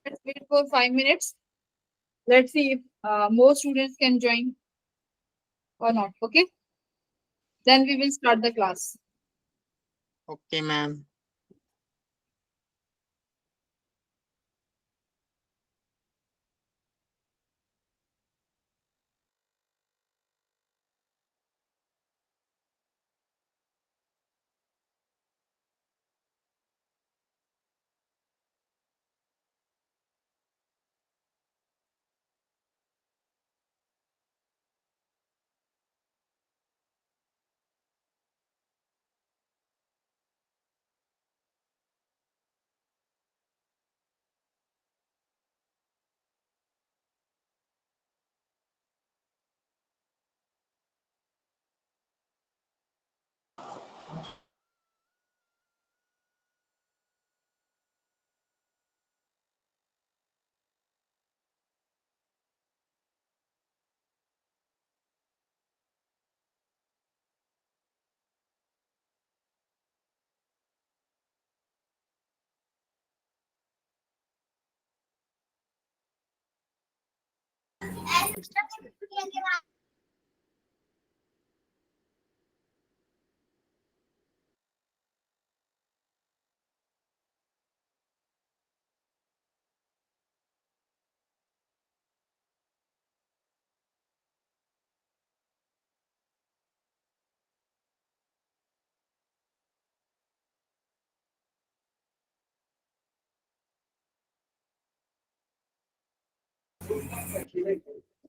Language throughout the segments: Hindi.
Let's wait for 5 minutes. Let's see if more students can join or not. Okay. Then we will start the class. Okay, ma'am.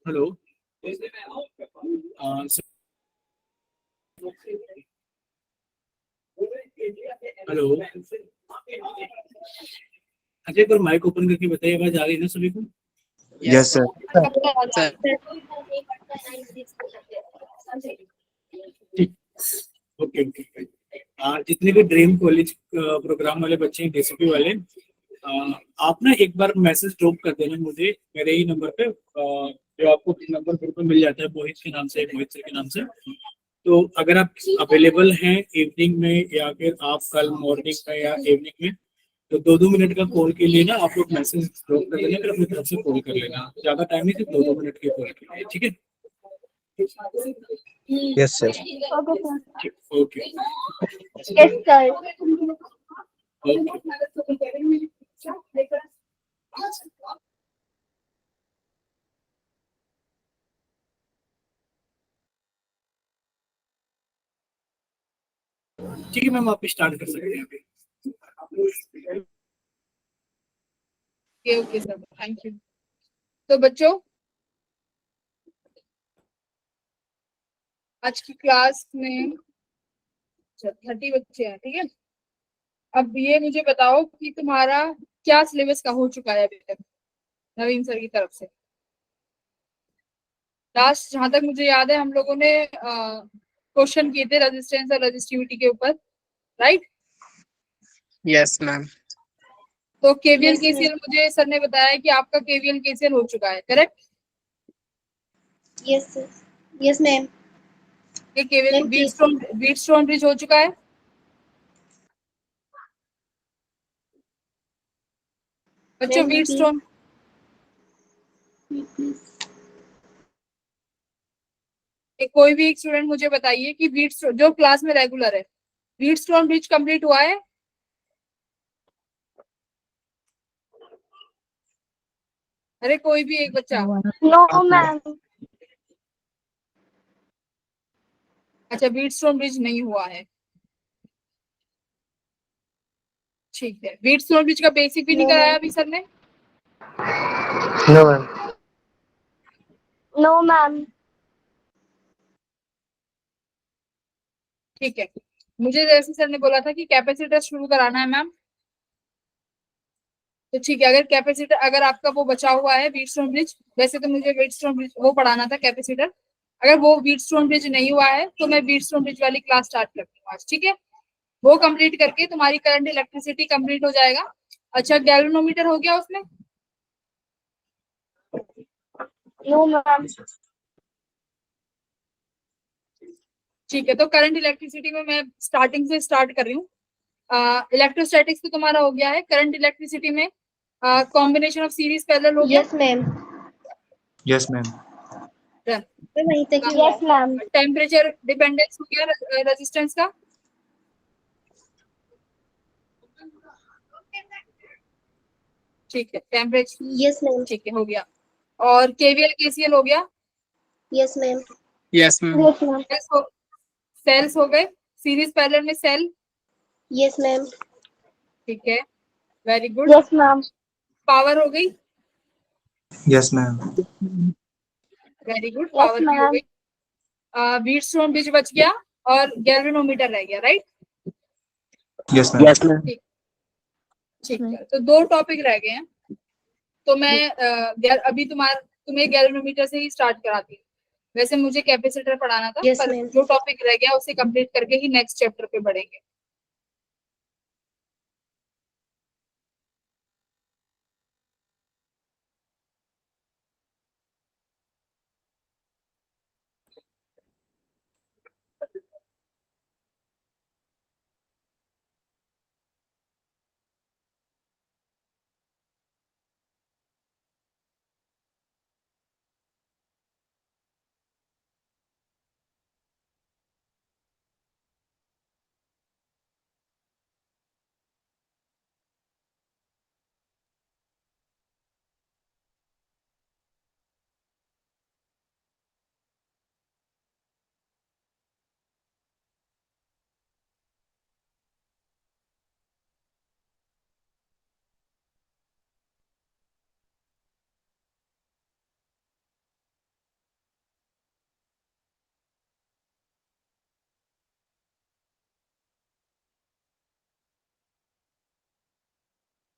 Hello. Hello Ajay, एक बार माइक ओपन करके बताइए, आवाज आ रही है ना सभी को? Yes, sir. Sir. ठीक, ओके ओके। जितने भी ड्रीम कॉलेज प्रोग्राम वाले बच्चे हैं, डीसीपी वाले, आप ना एक बार मैसेज ड्रॉप कर देना मुझे मेरे ही नंबर पे, जो आपको नंबर फिर पे मिल जाता है मोहित के नाम से, मोहित सर के नाम से। तो अगर आप अवेलेबल हैं इवनिंग में या फिर आप कल मॉर्निंग में या इवनिंग में, तो 2-2 मिनट का कॉल के लिए ना आप लोग मैसेज ड्रॉप कर देना, फिर अपनी तरफ से कॉल कर लेना। ज्यादा टाइम नहीं, सिर्फ 2-2 मिनट के कॉल के लिए, ठीक है? Yes, sir. Okay Yes, sir. Okay. ठीक है मैम, आप स्टार्ट कर सकते हैं अभी। Okay sir, thank you. तो बच्चों, आज की क्लास में 30 बच्चे हैं, ठीक है? अब ये मुझे बताओ कि तुम्हारा क्या सिलेबस का हो चुका है अभी तक नवीन सर की तरफ से। लास्ट जहां तक मुझे याद है हम लोगों ने क्वेश्चन किए थे रेजिस्टेंस और रेजिस्टिविटी के ऊपर, राइट? Yes, ma'am. तो केवीएल Yes, केसीएल मुझे सर ने बताया कि आपका केवीएल केसीएल हो चुका है, correct? Yes, sir. Yes, ma'am. ये केवीएल Ma'am, बीटस्टोन ब्रिज हो चुका है। बच्चों Ma'am, बीटस्टोन, कोई भी एक स्टूडेंट मुझे बताइए कि बीटस्टोन जो क्लास में रेगुलर है, बीटस्टोन ब्रिज कंप्लीट हुआ है? अरे कोई भी एक बच्चा। No, ma'am. अच्छा, बीटस्टोन ब्रिज नहीं हुआ है, ठीक है। बीटस्टोन ब्रिज का बेसिक भी नहीं No, कराया ma'am. अभी सर ने? No, ma'am. No, ma'am. ठीक है, मुझे जैसे सर ने बोला था कि कैपेसिटर शुरू कराना है मैम, तो ठीक है। अगर कैपेसिटर, अगर आपका वो बचा हुआ है बीटस्टोन ब्रिज, वैसे तो मुझे बीटस्टोन ब्रिज वो पढ़ाना था कैपेसिटर, अगर वो बीटस्टोन ब्रिज नहीं हुआ है तो मैं बीटस्टोन ब्रिज वाली क्लास स्टार्ट करती हूँ आज, ठीक है? वो कंप्लीट करके तुम्हारी करंट इलेक्ट्रिसिटी कंप्लीट हो जाएगा। अच्छा, गैल्वेनोमीटर हो गया उसमें? No, ma'am. ठीक है, तो करंट इलेक्ट्रिसिटी में मैं स्टार्टिंग से स्टार्ट कर रही हूँ। इलेक्ट्रोस्टैटिक्स तो तुम्हारा हो गया है। करंट इलेक्ट्रिसिटी में कॉम्बिनेशन ऑफ सीरीज पैरेलल हो गया? Yes, ma'am. Yes, ma'am. मैं वहीं तक ही Yes, ma'am. टेम्परेचर डिपेंडेंस हो गया रेजिस्टेंस का? ठीक है, टेम्परेचर Yes, ma'am. ठीक है, हो गया। और केवीएल केसीएल हो गया? Yes, ma'am. Yes, ma'am. Yes, ma'am. Sales हो गए, सीरीज पैरेलल में सेल? Yes, ma'am. ठीक है, very good. Yes, ma'am. Power हो गई? Yes, ma'am. Very good, Yes, power भी हो ma'am. गई। व्हीटस्टोन ब्रिज बच गया और गैल्वेनोमीटर रह गया, right? Yes, ma'am. Yes, ma'am. ठीक है, तो 2 टॉपिक रह गए हैं। तो मैं अभी तुम्हें गैल्वेनोमीटर से ही स्टार्ट कराती हूँ। वैसे मुझे कैपेसिटर पढ़ाना था, Yes, पर ma'am. जो टॉपिक रह गया उसे कंप्लीट करके ही नेक्स्ट चैप्टर पे बढ़ेंगे।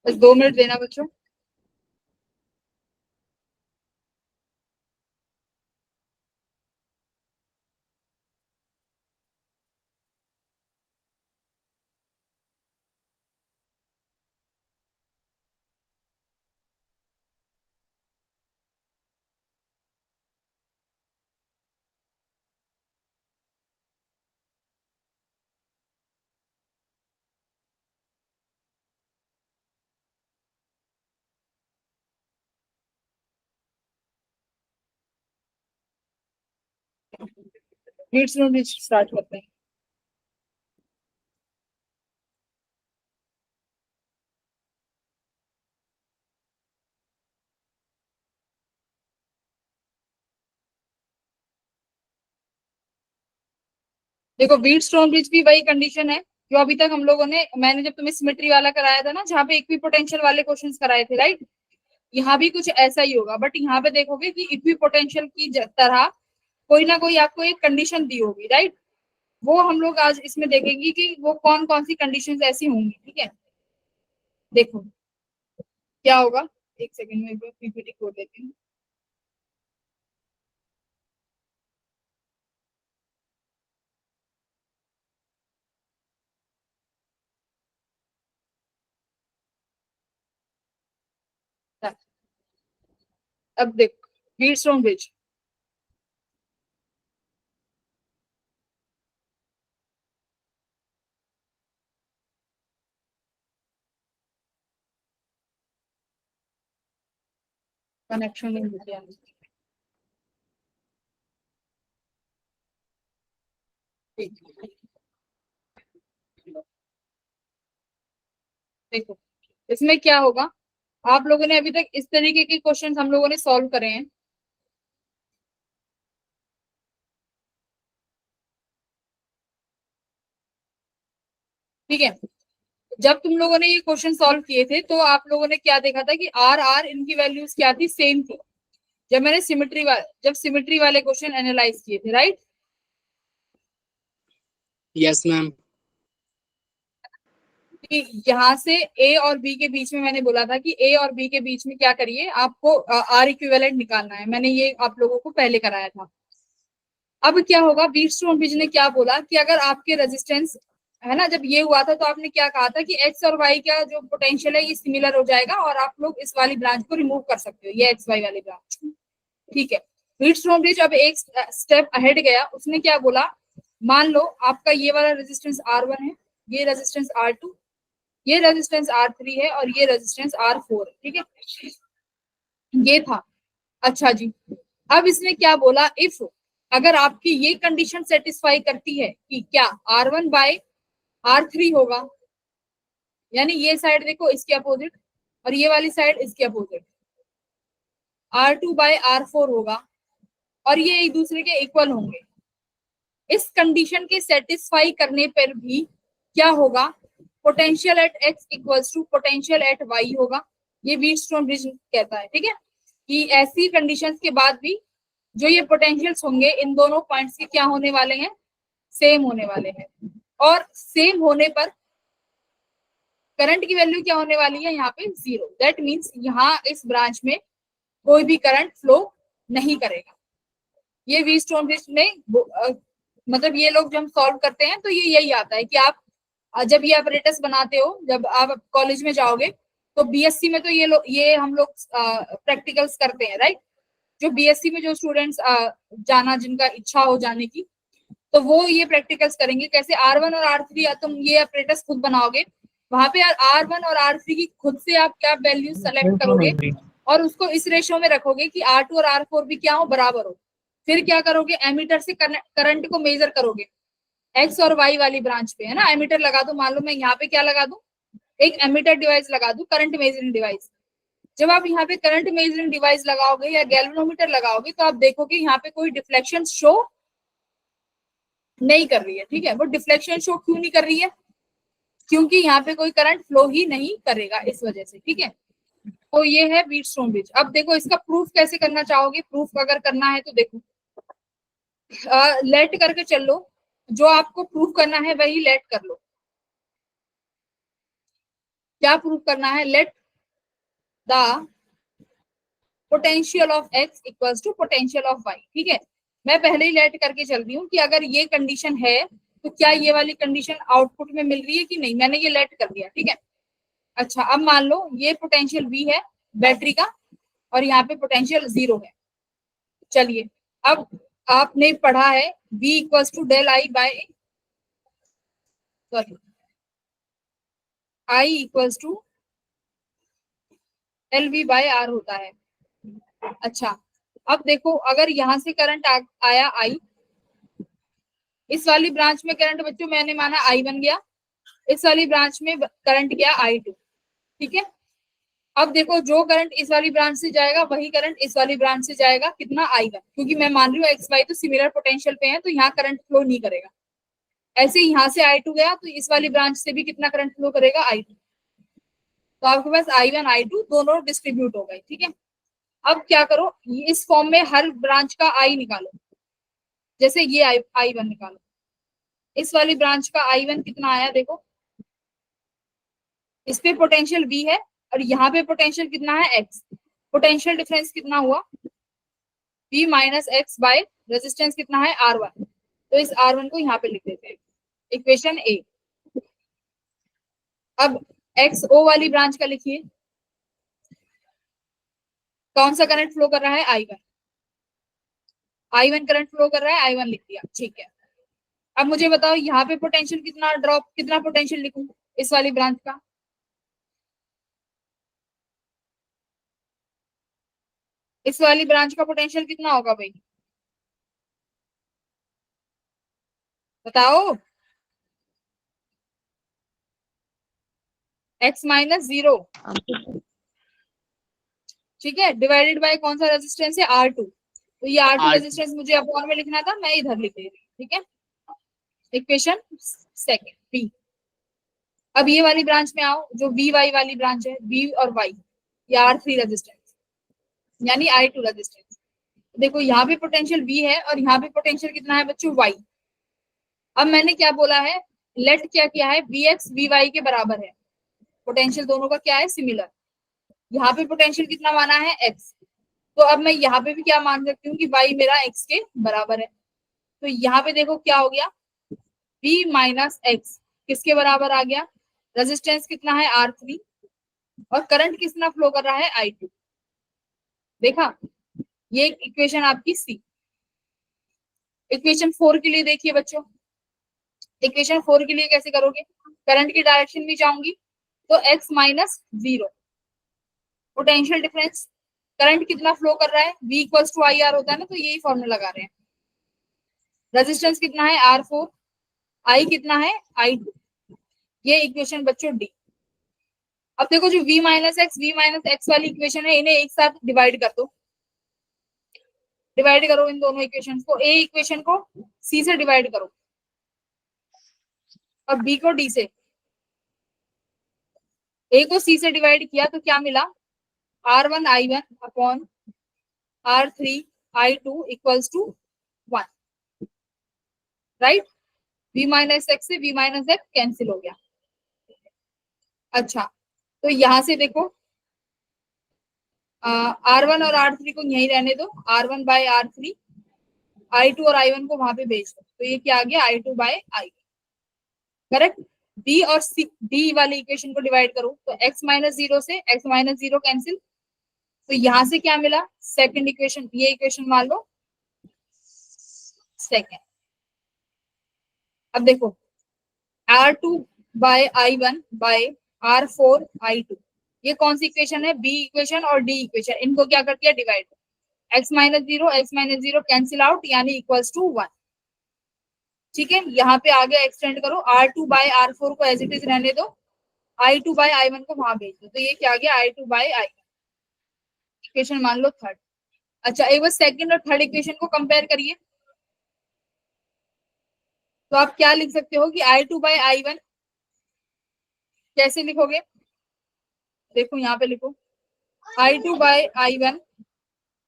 बस 2 मिनट देना बच्चों। व्हीटस्टोन ब्रिज स्टार्ट करते हैं। देखो, व्हीटस्टोन ब्रिज भी वही कंडीशन है जो अभी तक हम लोगों ने, मैंने जब तुम्हें सिमेट्री वाला कराया था ना, जहाँ पे इक्विपोटेंशियल वाले क्वेश्चंस कराए थे, राइट? यहाँ भी कुछ ऐसा ही होगा, बट यहाँ पे देखोगे कि इक्विपोटेंशियल की तरह कोई ना कोई आपको एक कंडीशन दी होगी, राइट? वो हम लोग आज इसमें देखेंगे कि वो कौन कौन सी कंडीशंस ऐसी होंगी। ठीक है, देखो क्या होगा। एक सेकंड में पीपीटी खोल लेती हूँ। अब देखो, व्हीटस्टोन ब्रिज कनेक्शन नहीं दिया। देखो, इसमें क्या होगा, आप लोगों ने अभी तक इस तरीके के क्वेश्चन हम लोगों ने सॉल्व करे हैं। ठीक है, जब तुम लोगों ने ये क्वेश्चन सॉल्व किए थे तो आप लोगों ने क्या देखा था कि आर आर इनकी वैल्यूज क्या थी, सेम थी। जब मैंने सिमेट्री वाले क्वेश्चन एनालाइज किए थे, राइट? Yes, ma'am. यहाँ से ए और बी के बीच में मैंने बोला था कि ए और बी के बीच में क्या करिए, आपको आर इक्विवेलेंट निकालना है। मैंने ये आप लोगों को पहले कराया था। अब क्या होगा, व्हीटस्टोन ब्रिज ने क्या बोला कि अगर आपके रेजिस्टेंस है ना, जब ये हुआ था तो आपने क्या कहा था कि एक्स और वाई का जो पोटेंशियल है ये सिमिलर हो जाएगा और आप लोग इस वाली ब्रांच को रिमूव कर सकते हो, ये एक्स वाई वाली ब्रांच। ठीक है, व्हीटस्टोन ब्रिज अब एक स्टेप अहेड गया। उसने क्या बोला, मान लो आपका ये वाला रेजिस्टेंस R1 है, ये रेजिस्टेंस R2, ये रेजिस्टेंस R3 है और ये रेजिस्टेंस R4 है, ठीक है, ये था। अच्छा जी, अब इसने क्या बोला, इफ अगर आपकी ये कंडीशन सेटिस्फाई करती है कि क्या R1 बाय R3 होगा, यानी ये साइड देखो इसके अपोजिट और ये वाली साइड इसके अपोजिट, R2 बाय R4 होगा और ये एक दूसरे के इक्वल होंगे। इस कंडीशन के सेटिस्फाई करने पर भी क्या होगा, potential at x equals to potential at y होगा। ये व्हीटस्टोन ब्रिज कहता है, ठीक है, कि ऐसी कंडीशंस के बाद भी जो ये पोटेंशियल्स होंगे इन दोनों पॉइंट्स के क्या होने वाले हैं, सेम होने वाले हैं। और सेम होने पर करंट की वैल्यू क्या होने वाली है, यहाँ पे 0। दैट मीन्स यहाँ इस ब्रांच में कोई भी करंट फ्लो नहीं करेगा। ये व्हीटस्टोन ब्रिज में मतलब ये लोग जब हम सॉल्व करते हैं तो ये यही आता है कि आप जब ये अपरेटस बनाते हो, जब आप कॉलेज में जाओगे तो बीएससी में तो ये हम लोग प्रैक्टिकल्स करते हैं, राइट। जो बीएससी में जो स्टूडेंट्स जाना जिनका इच्छा हो जाने की, तो वो ये प्रैक्टिकल्स करेंगे कैसे R1 और R3 तुम ये अपरेटस खुद बनाओगे, वहां पे R1 और R3 की खुद से आप क्या वैल्यू सेलेक्ट करोगे और उसको इस रेशो में रखोगे कि R2 और R4 भी क्या हो, बराबर हो। फिर क्या करोगे, एमीटर से करंट को मेजर करोगे एक्स और वाई वाली ब्रांच पे, है ना। एमीटर लगा दो, मान लो मैं यहाँ पे क्या लगा दूं, एक एमीटर डिवाइस लगा दूं, करंट मेजरिंग डिवाइस। जब आप यहाँ पे करंट मेजरिंग डिवाइस लगाओगे या गैल्वेनोमीटर लगाओगे तो आप देखोगे यहाँ पे कोई डिफ्लेक्शन शो नहीं कर रही है, ठीक है। वो डिफ्लेक्शन शो क्यों नहीं कर रही है, क्योंकि यहाँ पे कोई करंट फ्लो ही नहीं करेगा इस वजह से, ठीक है। तो ये है व्हीटस्टोन ब्रिज। अब देखो इसका प्रूफ कैसे करना चाहोगे, प्रूफ अगर करना है तो देखो लेट करके चल लो, जो आपको प्रूफ करना है वही लेट कर लो। क्या प्रूफ करना है, let the potential of x equals to potential of y, ठीक है। मैं पहले ही लेट करके चल रही हूँ कि अगर ये कंडीशन है तो क्या ये वाली कंडीशन आउटपुट में मिल रही है कि नहीं, मैंने ये लेट कर दिया, ठीक है। अच्छा, अब मान लो ये पोटेंशियल V है बैटरी का और यहाँ पे पोटेंशियल 0 है। चलिए, अब आपने पढ़ा है V equals to del I by sorry I equals to L V by R होता है। अच्छा, अब देखो अगर यहां से करंट आया I, इस वाली ब्रांच में करंट बच्चों मैंने माना I बन गया, इस वाली ब्रांच में करंट गया I2, ठीक है। अब देखो जो करंट इस वाली ब्रांच से जाएगा वही करंट इस वाली ब्रांच से जाएगा, कितना I1, क्योंकि मैं मान रही हूँ एक्स वाई तो सिमिलर पोटेंशियल पे है तो यहाँ करंट फ्लो नहीं करेगा। ऐसे यहाँ से I2 गया तो इस वाली ब्रांच से भी कितना करंट फ्लो करेगा, I2। तो आपके पास I1 I2 दोनों डिस्ट्रीब्यूट हो गए, ठीक है। अब क्या करो, इस फॉर्म में हर ब्रांच का I निकालो, जैसे ये I1 निकालो, इस वाली ब्रांच का I1 कितना आया देखो, इस पे पोटेंशियल V है और यहाँ पे पोटेंशियल कितना है X, पोटेंशियल डिफरेंस कितना हुआ V minus x by resistance कितना है R1। तो इस R1 को यहाँ पे लिख देते हैं, इक्वेशन A। अब XO वाली ब्रांच का लिखिए, कौन सा करंट फ्लो कर रहा है, I1। I1 करंट फ्लो कर रहा है, I1 लिख दिया, ठीक है। अब मुझे बताओ यहाँ पे पोटेंशियल कितना ड्रॉप, कितना पोटेंशियल लिखूं इस वाली ब्रांच का, इस वाली ब्रांच का पोटेंशियल कितना होगा भाई, बताओ। x माइनस 0, ठीक है, डिवाइडेड बाय कौन सा रेजिस्टेंस है, R2। तो ये R2 रेजिस्टेंस मुझे अपॉन में लिखना था, मैं इधर लिख दे रही हूँ, ठीक है। Equation second B। अब ये वाली ब्रांच में आओ, जो V Y वाली ब्रांच है, V और Y, ये R3 रेजिस्टेंस यानी I2 रेजिस्टेंस। देखो यहाँ पे पोटेंशियल V है और यहाँ पे पोटेंशियल कितना है बच्चों, Y। अब मैंने क्या बोला है, लेट क्या किया है, Vx Vy के बराबर है, पोटेंशियल दोनों का क्या है, सिमिलर। यहाँ पे पोटेंशियल कितना माना है, x। तो अब मैं यहाँ पे भी क्या मान सकती हूँ कि y मेरा x के बराबर है। तो यहाँ पे देखो क्या हो गया, v माइनस एक्स किसके बराबर आ गया, रेजिस्टेंस कितना है R3 और करंट कितना फ्लो कर रहा है, I2। देखा, ये इक्वेशन आपकी C। इक्वेशन 4 के लिए देखिए बच्चों, इक्वेशन 4 के लिए कैसे करोगे, करंट की डायरेक्शन भी जाऊंगी तो x minus 0। Potential difference, current कितना फ्लो कर रहा है, v equals to I R होता है ना, तो यही फॉर्मूला लगा रहे हैं। रेजिस्टेंस कितना है R4, I कितना है I2। ये इक्वेशन बच्चों डी। अब देखो जो v माइनस एक्स वाली इक्वेशन है, इन्हें एक साथ डिवाइड कर दो। डिवाइड करो इन दोनों इक्वेशन को, ए इक्वेशन को सी से डिवाइड करो और बी को डी से। ए को सी से डिवाइड किया तो क्या मिला, R1 I1 upon R3 I2 equals to 1, right. v minus X से v माइनस एक्स कैंसिल हो गया। अच्छा, तो यहां से देखो R1 और R3 को यहीं रहने दो, R1 बाय R3, I2 और I1 को वहां पे भेज दो, तो ये क्या आ गया I2 by I1, correct. B और सी, डी वाली इक्वेशन को डिवाइड करो तो x माइनस 0 से x माइनस 0 कैंसिल, तो यहां से क्या मिला, सेकंड इक्वेशन, ये इक्वेशन मान लो सेकंड। अब देखो R2 bye I1 bye R4 I2, ये कौन सी इक्वेशन है, बी इक्वेशन और डी इक्वेशन, इनको क्या कर दिया divide, x minus 0 cancel out यानी इक्वल्स टू 1। ठीक है, यहाँ पे आगे एक्सटेंड करो, R2 बाय R4 को एज इट इज रहने दो, I2 बाय I1 को वहां भेज दो, तो ये क्या आ गया I2 बाय I1, इक्वेशन मान लो थर्ड। अच्छा, एक बार सेकंड और थर्ड इक्वेशन को कंपेयर करिए, तो आप क्या लिख सकते हो कि I2 बाय I1 कैसे लिखोगे, देखो यहाँ पे लिखो I2 by I1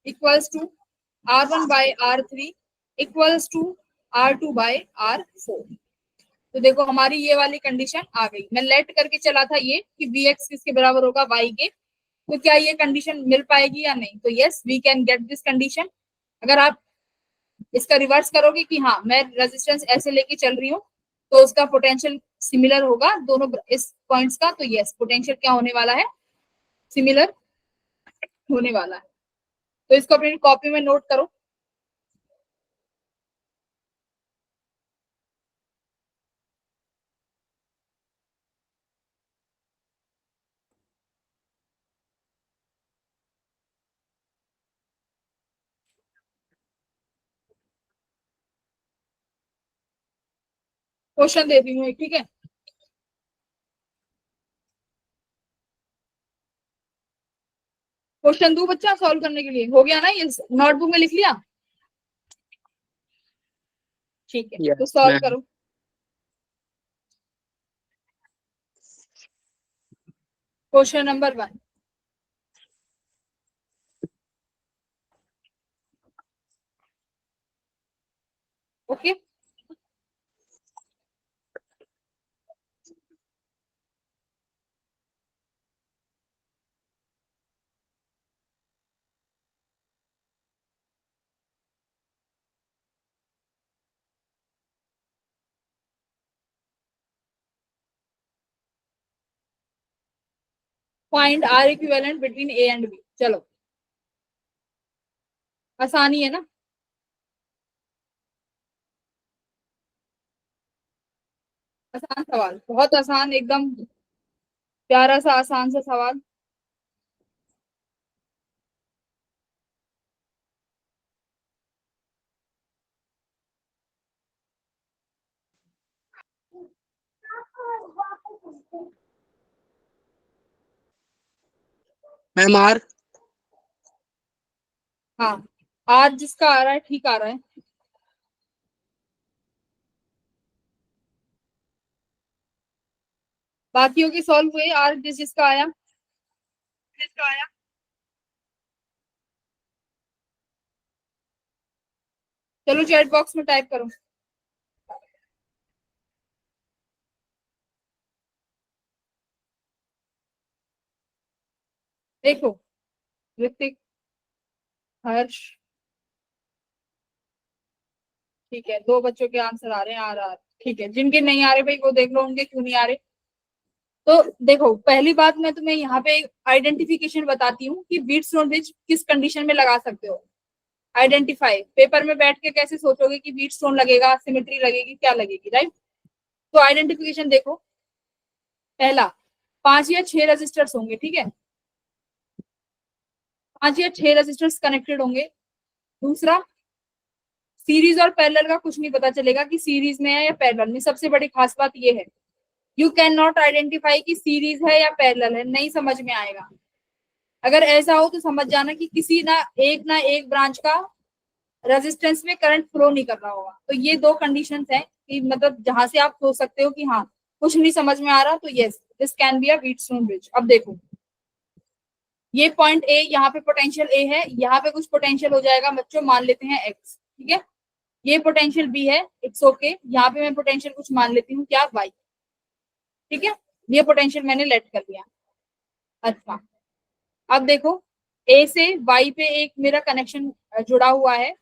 equals to R1 by R3 equals to R2 by R4। तो देखो हमारी ये वाली कंडीशन आ गई। मैं लेट करके चला था ये कि Vx किसके बराबर होगा, y के, तो क्या ये कंडीशन मिल पाएगी या नहीं, तो yes we can get this condition. अगर आप इसका रिवर्स करोगे कि हाँ मैं रेजिस्टेंस ऐसे लेके चल रही हूँ तो उसका पोटेंशियल सिमिलर होगा दोनों इस पॉइंट्स का, तो यस पोटेंशियल क्या होने वाला है, सिमिलर होने वाला है। तो इसको अपनी कॉपी में नोट करो। क्वेश्चन देती हूँ, ठीक है। क्वेश्चन दो बच्चा सॉल्व करने के लिए, हो गया ना, ये नोटबुक में लिख लिया, ठीक है। तो सॉल्व करो। Question number 1, okay. Find R equivalent between A and B. चलो आसानी है ना, आसान सवाल, बहुत आसान, एकदम प्यारा सा आसान सा सवाल। मैम आर, हाँ, आज जिसका आ रहा है ठीक आ रहा है। बाकियों के सॉल्व हुए, आज जिसका आया, चलो चैट बॉक्स में टाइप करो। देखो ऋतिक, हर्ष, ठीक है, 2 बच्चों के आंसर आ रहे हैं, आ रहा है, ठीक है। जिनके नहीं आ रहे भाई वो देख लो उनके क्यों नहीं आ रहे। तो देखो पहली बात मैं तुम्हें यहाँ पे आइडेंटिफिकेशन बताती हूँ कि बीट स्टोन ब्रिज किस कंडीशन में लगा सकते हो। आइडेंटिफाई, पेपर में बैठ के कैसे सोचोगे कि बीट स्टोन लगेगा, सिमेट्री लगेगी, क्या लगेगी, राइट। तो आइडेंटिफिकेशन देखो, पहला 5 या 6 रजिस्टर्स होंगे, ठीक है, 5 या 6 रजिस्टर्स कनेक्टेड होंगे। दूसरा, सीरीज और पैरेलल का कुछ नहीं पता चलेगा कि सीरीज में है या पैरेलल में। सबसे बड़ी खास बात ये है, यू कैन नॉट आइडेंटिफाई कि सीरीज है या पैरेलल है, नहीं समझ में आएगा। अगर ऐसा हो तो समझ जाना कि किसी ना एक ब्रांच का रेजिस्टेंस में करंट फ्लो नहीं कर रहा होगा। तो ये दो कंडीशंस हैं कि मतलब जहां से आप सोच सकते हो कि हाँ कुछ नहीं समझ में आ रहा, तो yes this can be a Wheatstone bridge. अब देखो, ये पॉइंट ए, यहाँ पे पोटेंशियल ए है, यहाँ पे कुछ पोटेंशियल हो जाएगा बच्चों, मान लेते हैं एक्स, ठीक है, ये पोटेंशियल बी है, इट्स ओके, यहाँ पे मैं पोटेंशियल कुछ मान लेती हूँ, क्या, वाई, ठीक है, ये पोटेंशियल मैंने लेट कर लिया। अच्छा, अब देखो, ए से वाई पे एक मेरा कनेक्शन जुड़ा हुआ है,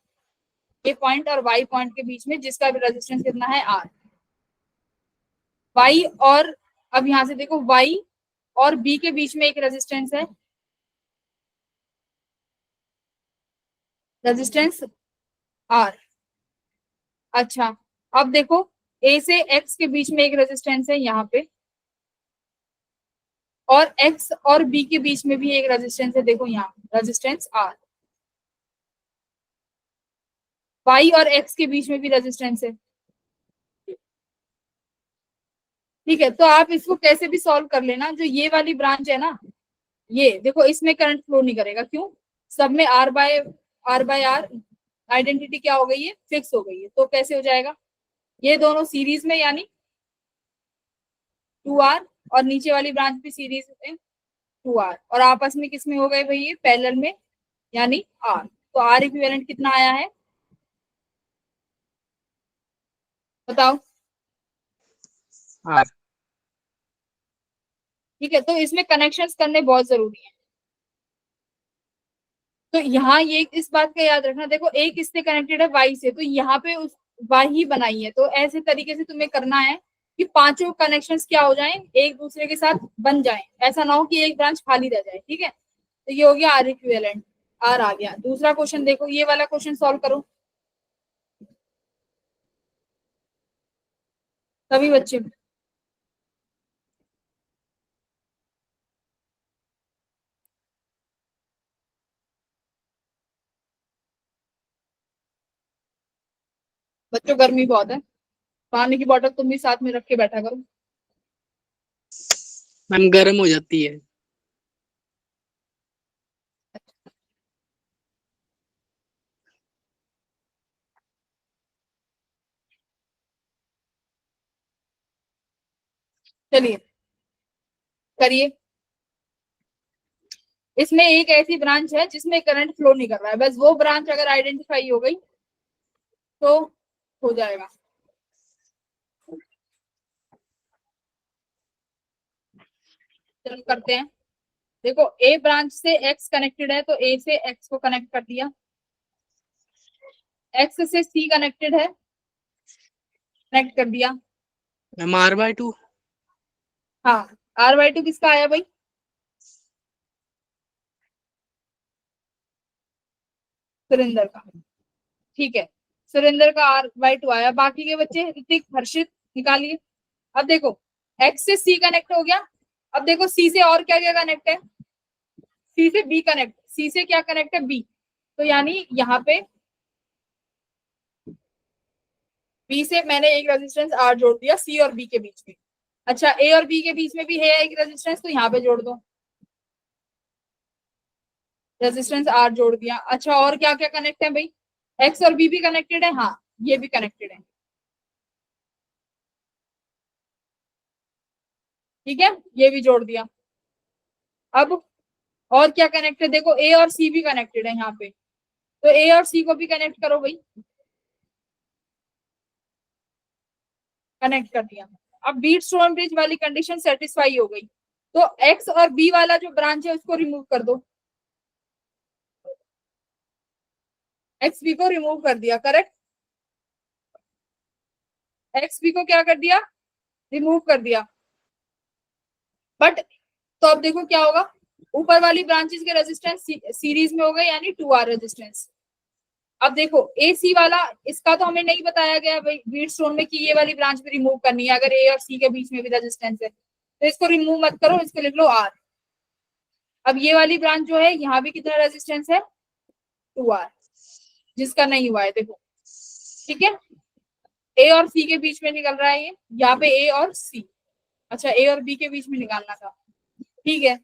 ए पॉइंट और वाई पॉइंट के बीच में, जिसका भी रेजिस्टेंस कितना है, आर। वाई और, अब यहां से देखो, वाई और बी के बीच में एक रेजिस्टेंस है, रेजिस्टेंस आर। अच्छा, अब देखो, ए से एक्स के बीच में एक रेजिस्टेंस है यहाँ पे, और एक्स और बी के बीच में भी एक रेजिस्टेंस है, देखो यहाँ रेजिस्टेंस आर। वाई और एक्स के बीच में भी रेजिस्टेंस है, ठीक है। तो आप इसको कैसे भी सॉल्व कर लेना। जो ये वाली ब्रांच है ना, ये देखो, इसमें करंट फ्लो नहीं करेगा, क्यों, सब में आर बाय आर आइडेंटिटी क्या हो गई है, फिक्स हो गई है। तो कैसे हो जाएगा, ये दोनों सीरीज में यानी 2R, और नीचे वाली ब्रांच भी सीरीज में 2R, और आपस में किस में हो गए भाई, ये पैरेलल में यानी R। तो R इक्विवेलेंट कितना आया है, बताओ। R। ठीक है, तो इसमें कनेक्शंस करने बहुत जरूरी है। तो यहाँ ये इस बात का याद रखना, देखो एक इससे कनेक्टेड है वाई से, तो यहाँ पे उस वाई ही बनाई है। तो ऐसे तरीके से तुम्हें करना है कि पांचों कनेक्शंस क्या हो जाएं, एक दूसरे के साथ बन जाएं। ऐसा ना हो कि एक ब्रांच खाली रह जाए, ठीक है। तो ये हो गया आर इक्विवेलेंट, आर आ गया। दूसरा क्वेश्चन देखो, ये वाला क्वेश्चन सॉल्व करो सभी बच्चे। बच्चों गर्मी बहुत है, पानी की बोतल तुम भी साथ में रख के बैठा करो। मैम गर्म हो जाती है। चलिए करिए। इसमें एक ऐसी ब्रांच है जिसमें करंट फ्लो नहीं कर रहा है, बस वो ब्रांच अगर आइडेंटिफाई हो गई तो हो जाएगा। चलो करते हैं। देखो, ए ब्रांच से एक्स कनेक्टेड है, तो ए से एक्स को कनेक्ट कर दिया, एक्स से सी कनेक्टेड है, कनेक्ट कर दिया। Ma'am R/2। हाँ, R/2 किसका आया भाई, सुरेंद्र का, ठीक है, सुरेंद्र का R/2 आया। बाकी के बच्चे ऋतिक, हर्षित, निकालिए। अब देखो, एक्स से सी कनेक्ट हो गया। अब देखो, सी से और क्या क्या कनेक्ट है, सी से बी कनेक्ट, सी से क्या कनेक्ट है, बी। तो यानी यहाँ पे बी से मैंने एक रेजिस्टेंस आर जोड़ दिया सी और बी के बीच में। अच्छा, ए और बी के बीच में भी है एक रेजिस्टेंस, तो यहाँ पे जोड़ दो, रेजिस्टेंस आर जोड़ दिया। अच्छा, और क्या क्या कनेक्ट है भाई, एक्स और बी भी कनेक्टेड है, हाँ ये भी कनेक्टेड है, ठीक है, ये भी जोड़ दिया। अब और क्या कनेक्ट है, देखो ए और सी भी कनेक्टेड है यहाँ पे, तो ए और सी को भी कनेक्ट करो भाई, कनेक्ट कर दिया। अब व्हीटस्टोन ब्रिज वाली कंडीशन सेटिस्फाई हो गई, तो एक्स और बी वाला जो ब्रांच है उसको रिमूव कर दो, एक्स बी को रिमूव कर दिया, करेक्ट, एक्स बी को क्या कर दिया, रिमूव कर दिया। बट तो अब देखो क्या होगा, ऊपर वाली ब्रांचेस के रेजिस्टेंस सीरीज में हो गए यानी 2R रेजिस्टेंस। अब देखो ए सी वाला, इसका तो हमें नहीं बताया गया भाई व्हीटस्टोन में कि ये वाली ब्रांच भी रिमूव करनी है अगर ए और सी के बीच में भी रेजिस्टेंस है। तो इसको रिमूव मत करो, इसको लिख लो R। अब ये वाली ब्रांच जो है यहाँ भी कितना रेजिस्टेंस है 2R, जिसका नहीं हुआ है देखो, ठीक है। A और C के बीच में निकल रहा है ये, यहाँ पे A और C, अच्छा A और B के बीच में निकालना था, ठीक है।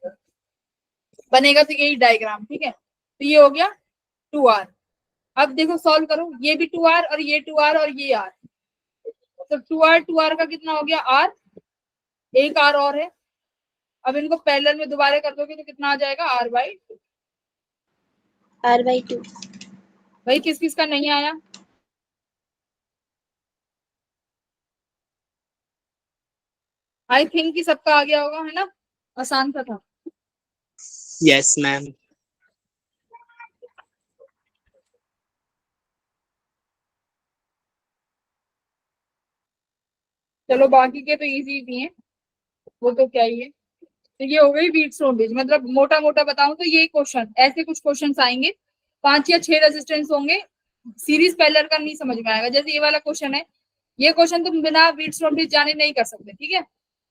बनेगा तो यही डायग्राम, ठीक है। तो ये हो गया 2R। अब देखो सॉल्व करो, ये भी 2R और ये 2R और ये R, तो 2R का कितना हो गया R, एक R और है। अब इनको पैरेलल में दोबारा कर दोगे तो कितना आ जाएगा R/2। R/2। भाई किस किस का नहीं आया? आई थिंक कि सबका आ गया होगा, है ना, आसान सा था। Yes ma'am. चलो बाकी के तो इजी भी हैं, वो तो क्या ही है। तो ये हो गई व्हीटस्टोन ब्रिज, मतलब मोटा मोटा बताऊं तो ये क्वेश्चन, ऐसे कुछ क्वेश्चन आएंगे, 5 या 6 रेजिस्टेंस होंगे, सीरीज पैरेलल का नहीं समझ में आएगा। जैसे ये वाला क्वेश्चन है, ये क्वेश्चन तुम बिना व्हीटस्टोन ब्रिज जाने नहीं कर सकते, ठीक है।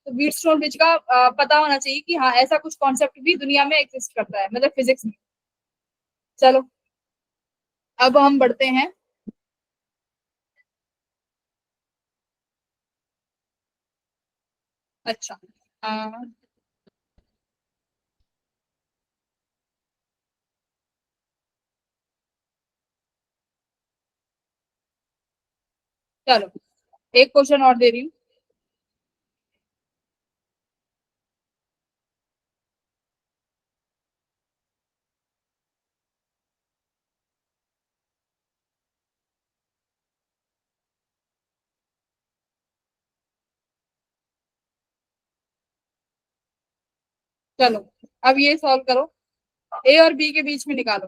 तो व्हीटस्टोन ब्रिज का पता होना चाहिए कि हाँ ऐसा कुछ कॉन्सेप्ट भी दुनिया में एग्जिस्ट करता है, मतलब फिजिक्स में। चलो अब हम बढ़ते हैं, अच्छा चलो एक क्वेश्चन और दे रही हूँ। चलो अब ये सॉल्व करो, ए और बी के बीच में निकालो।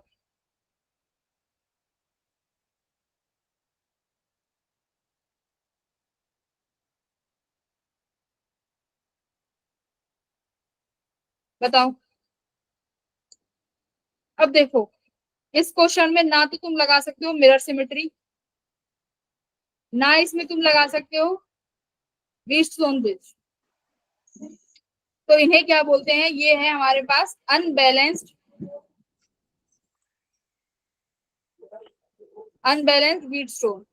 बताओ। अब देखो इस क्वेश्चन में ना तो तुम लगा सकते हो मिरर सिमेट्री, ना इसमें तुम लगा सकते हो व्हीटस्टोन ब्रिज। तो इन्हें क्या बोलते हैं, ये है हमारे पास अनबैलेंस्ड व्हीटस्टोन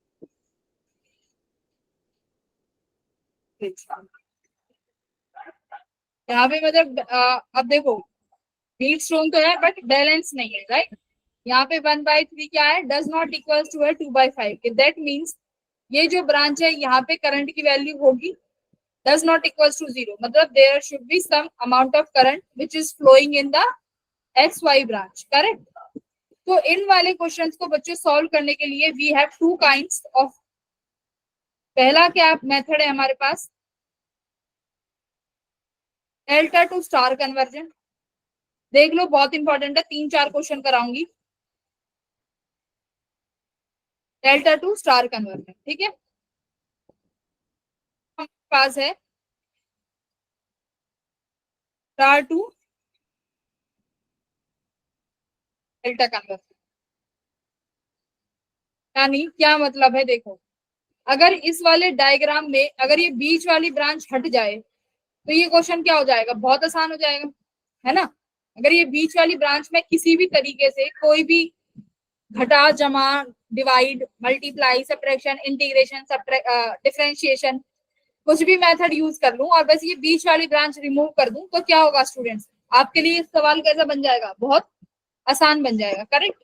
ब्रिज। यहाँ पे मतलब अब देखो व्हीटस्टोन तो है बट बैलेंस नहीं है, राइट। यहाँ पे 1/3 क्या है, डज नॉट इक्वल टू है 2/5। दैट मीन्स ये जो ब्रांच है यहाँ पे करंट की वैल्यू होगी does not equals to 0, मतलब there should be some amount of current which is flowing in the XY branch, correct। तो इन वाले क्वेश्चंस को बच्चों सॉल्व करने के लिए we have two kinds of, पहला क्या मेथड है हमारे पास, डेल्टा टू स्टार कन्वर्जन। देख लो बहुत इंपॉर्टेंट है, 3-4 क्वेश्चन कराऊंगी, डेल्टा टू स्टार कन्वर्जन, ठीक है। हमारे पास है स्टार टू डेल्टा कन्वर्जन, यानी क्या मतलब है, देखो अगर इस वाले डायग्राम में अगर ये बीच वाली ब्रांच हट जाए तो ये क्वेश्चन क्या हो जाएगा, बहुत आसान हो जाएगा, है ना। अगर ये बीच वाली ब्रांच में किसी भी तरीके से कोई भी घटा जमा divide multiply subtraction integration differentiation कुछ भी मेथड यूज कर लूं और बस ये बीच वाली ब्रांच रिमूव कर दूं तो क्या होगा स्टूडेंट्स, आपके लिए सवाल कैसा बन जाएगा, बहुत आसान बन जाएगा, करेक्ट।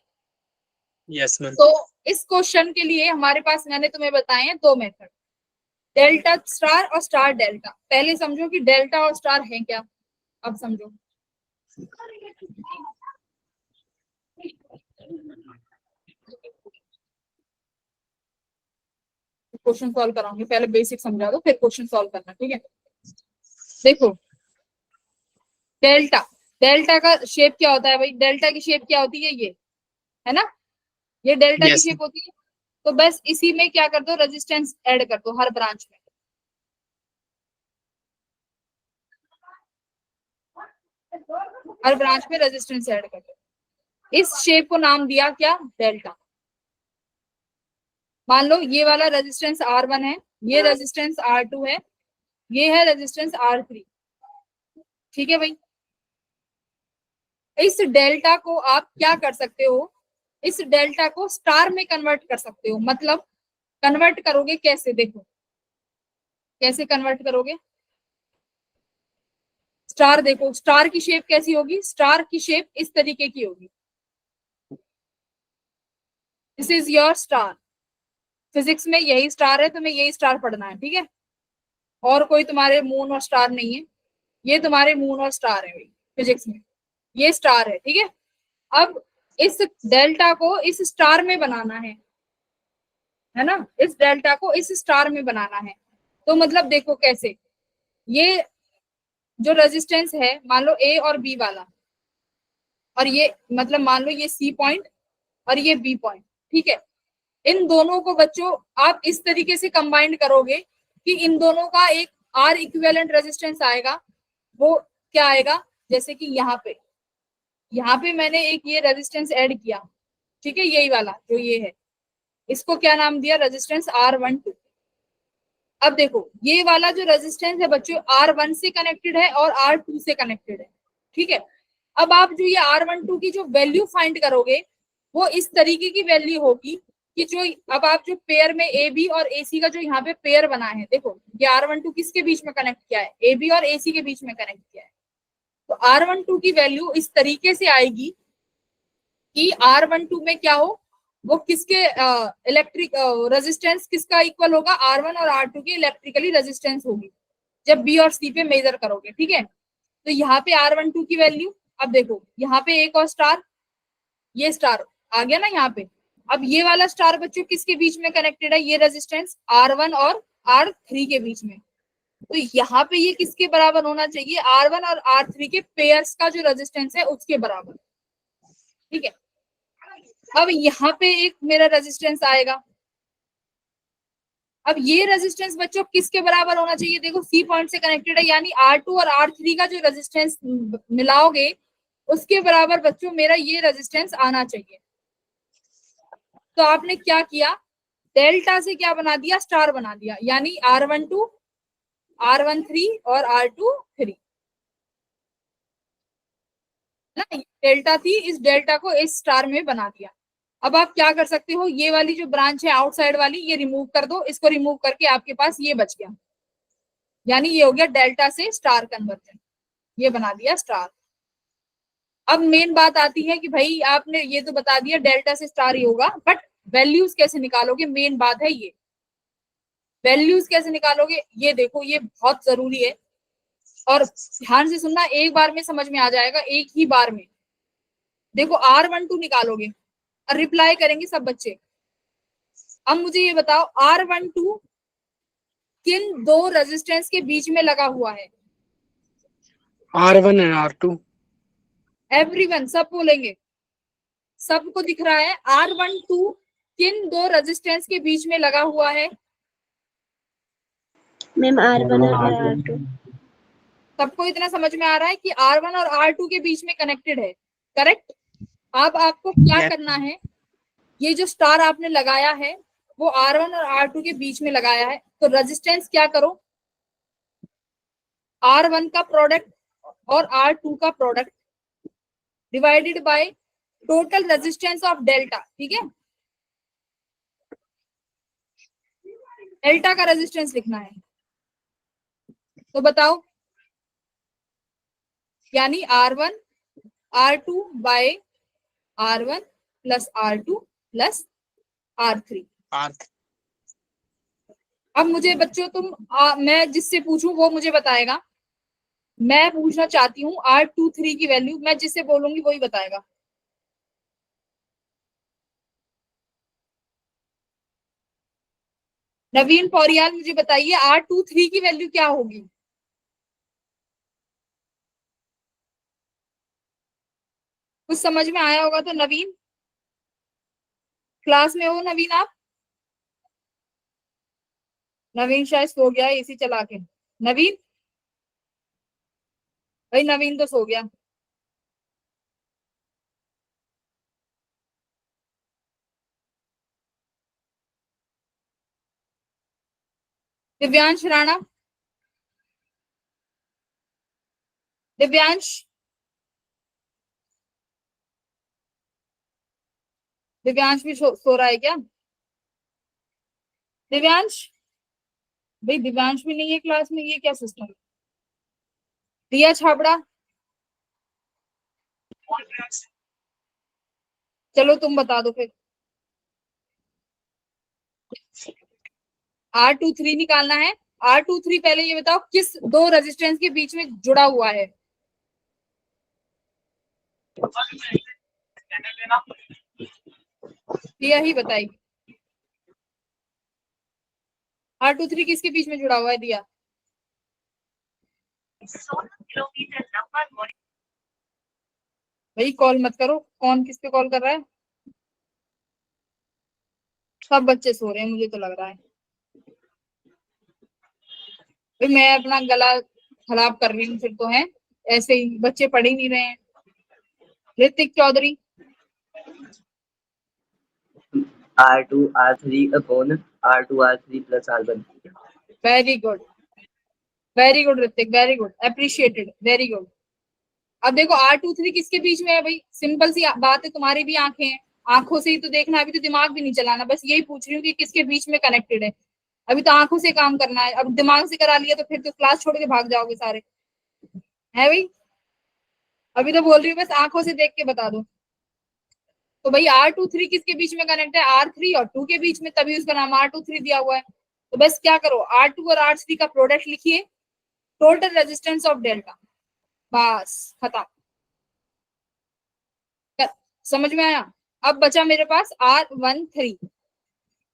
Yes ma'am. तो इस क्वेश्चन के लिए हमारे पास मैंने तुम्हें बताए हैं 2 मेथड, डेल्टा स्टार और स्टार डेल्टा। पहले समझो कि डेल्टा और स्टार है क्या, अब समझो। क्वेश्चन सॉल्व कराऊंगी, पहले बेसिक समझा दो फिर क्वेश्चन सॉल्व करना, ठीक है। देखो डेल्टा, डेल्टा का शेप क्या होता है भाई, डेल्टा की शेप क्या होती है, ये है ना, ये डेल्टा की Yes. शेप होती है। तो बस इसी में क्या कर दो, रेजिस्टेंस ऐड कर दो हर ब्रांच में, हर ब्रांच में रेजिस्टेंस ऐड कर दो। इस शेप को नाम दिया क्या, डेल्टा। मान लो ये वाला रेजिस्टेंस R1 है, ये रेजिस्टेंस R2 है, ये है रेजिस्टेंस R3। ठीक है भाई। इस डेल्टा को आप क्या कर सकते हो, इस डेल्टा को स्टार में कन्वर्ट कर सकते हो। मतलब कन्वर्ट करोगे कैसे, देखो कैसे कन्वर्ट करोगे। स्टार देखो, स्टार की शेप कैसी होगी, स्टार की शेप इस तरीके की होगी। This is your star. Physics में यही स्टार है, तुम्हें यही स्टार पढ़ना है, ठीक है। और कोई तुम्हारे मून और स्टार नहीं है, ये तुम्हारे मून और स्टार है भाई फिजिक्स में, ये स्टार है, ठीक है। अब इस डेल्टा को इस स्टार में बनाना है ना, इस डेल्टा को इस स्टार में बनाना है। तो मतलब देखो कैसे, ये जो रेजिस्टेंस है मान लो ए और बी वाला, और ये मतलब मान लो ये सी पॉइंट और ये बी पॉइंट, ठीक है। इन दोनों को बच्चों आप इस तरीके से कंबाइंड करोगे कि इन दोनों का एक आर इक्विवेलेंट रेजिस्टेंस आएगा। वो क्या आएगा, जैसे कि यहाँ पे मैंने एक ये रेजिस्टेंस ऐड किया, ठीक है, यही वाला जो ये है, इसको क्या नाम दिया, रेजिस्टेंस R12। अब देखो ये वाला जो रेजिस्टेंस है बच्चों R1 से कनेक्टेड है और R2 से कनेक्टेड है, ठीक है। अब आप जो ये R12 की जो वैल्यू फाइंड करोगे वो इस तरीके की वैल्यू होगी कि जो अब आप जो पेयर में ए बी और ए सी का जो यहाँ पे पेयर बना है, देखो ये R12 किसके बीच में कनेक्ट किया है, ए बी और ए सी के बीच में कनेक्ट किया है। तो R12 की वैल्यू इस तरीके से आएगी कि R12 में क्या हो, वो किसके इलेक्ट्रिक रेजिस्टेंस किसका इक्वल होगा, R1 और R2 की इलेक्ट्रिकली रेजिस्टेंस होगी जब बी और सी पे मेजर करोगे, ठीक है। तो यहाँ पे R12 की वैल्यू, अब देखो यहाँ पे एक और स्टार, ये स्टार आ गया ना यहाँ पे। अब ये वाला स्टार बच्चों किसके बीच में कनेक्टेड है, ये रेजिस्टेंस R1 और R3 के बीच में। तो यहाँ पे ये किसके बराबर होना चाहिए, R1 और R3 के पेयर्स का जो रेजिस्टेंस है उसके बराबर, ठीक है। अब यहाँ पे एक मेरा रेजिस्टेंस आएगा, अब ये रेजिस्टेंस बच्चों किसके बराबर होना चाहिए, देखो सी पॉइंट से कनेक्टेड है, यानी R2 और R3 का जो रेजिस्टेंस मिलाओगे उसके बराबर बच्चों मेरा ये रेजिस्टेंस आना चाहिए। तो आपने क्या किया, डेल्टा से क्या बना दिया, स्टार बना दिया, यानी R12 R13 और R23 ना, डेल्टा थी, इस डेल्टा को इस स्टार में बना दिया। अब आप क्या कर सकते हो, ये वाली जो ब्रांच है आउटसाइड वाली ये रिमूव कर दो, इसको रिमूव करके आपके पास ये बच गया, यानी ये हो गया डेल्टा से स्टार कन्वर्जन, ये बना दिया स्टार। अब मेन बात आती है कि भाई आपने ये तो बता दिया डेल्टा से स्टार ही होगा, बट वैल्यूज कैसे निकालोगे, मेन बात है ये, वैल्यूज कैसे निकालोगे ये देखो, ये बहुत जरूरी है। और ध्यान से सुनना, एक बार में समझ में आ जाएगा, एक ही बार में। देखो R12 निकालोगे और रिप्लाई करेंगे सब बच्चे। अब मुझे ये बताओ R12 किन दो रेजिस्टेंस के बीच में लगा हुआ है, R1 and R2. एवरीवन सब बोलेंगे, सबको दिख रहा है R12 किन दो रेजिस्टेंस के बीच में लगा हुआ है, मैम R1 और R2। सबको इतना समझ में आ रहा है कि R1 और R2 के बीच में कनेक्टेड है, करेक्ट। अब आपको क्या Yes. करना है, ये जो स्टार आपने लगाया है वो R1 और R2 के बीच में लगाया है, तो रेजिस्टेंस क्या करो, R1 का प्रोडक्ट और R2 का product divided by total resistance of delta, ठीक है। डेल्टा का रेजिस्टेंस लिखना है, तो बताओ, यानी R1 R2 bye R1 plus R2 plus R3। R3. अब मुझे बच्चों मैं जिससे पूछूं वो मुझे बताएगा, मैं पूछना चाहती हूँ R23 की वैल्यू, मैं जिससे बोलूंगी वही बताएगा। नवीन पौरियाल मुझे बताइए R23 की वैल्यू क्या होगी, कुछ समझ में आया होगा तो नवीन, क्लास में हो नवीन आप, नवीन शायद सो गया है एसी चला के, नवीन भाई, नवीन तो सो गया। दिव्यांश राणा, दिव्यांश, दिव्यांश भी सो रहा है क्या? दिव्यांश, भाई दिव्यांश भी नहीं है क्लास में, ये क्या सिस्टम है? दिया छाबड़ा, चलो तुम बता दो फिर। R23 निकालना है। R23 पहले ये बताओ किस दो रेजिस्टेंस के बीच में जुड़ा हुआ है? दिया ही बताएगी। R23 किसके बीच में जुड़ा हुआ है दिया? भाई कॉल मत करो, कौन किस पे कॉल कर रहा है? सब बच्चे सो रहे हैं मुझे तो लग रहा है। भाई मैं अपना गला खराब कर रही हूँ फिर तो, है ऐसे ही बच्चे पढ़ ही नहीं रहे हैं। Hrithik Chaudhary, R2 R3 upon R2 R3 plus R1. Very good, very good Hrithik, very good, appreciated, very good. अब देखो R23 किसके बीच में है भाई? सिंपल सी बात है, तुम्हारी भी आंखें हैं, आंखों से ही तो देखना, अभी तो दिमाग भी नहीं चलाना, बस यही पूछ रही हूँ कि किसके बीच में कनेक्टेड है। अभी तो आंखों से काम करना है, अब दिमाग से करा लिया तो फिर तो क्लास छोड़ के भाग जाओगे सारे, है भाई? अभी तो बोल रही हूँ बस आंखों से देख के बता दो। तो भाई R23 किसके बीच में कनेक्ट है? R3 और 2 के बीच में, तभी उसका नाम R23 दिया हुआ है। तो बस क्या करो, R2 और R3 का प्रोडक्ट लिखिए, टोटल रेजिस्टेंस ऑफ डेल्टा, बस खत्म। समझ में आया? अब बचा मेरे पास R13,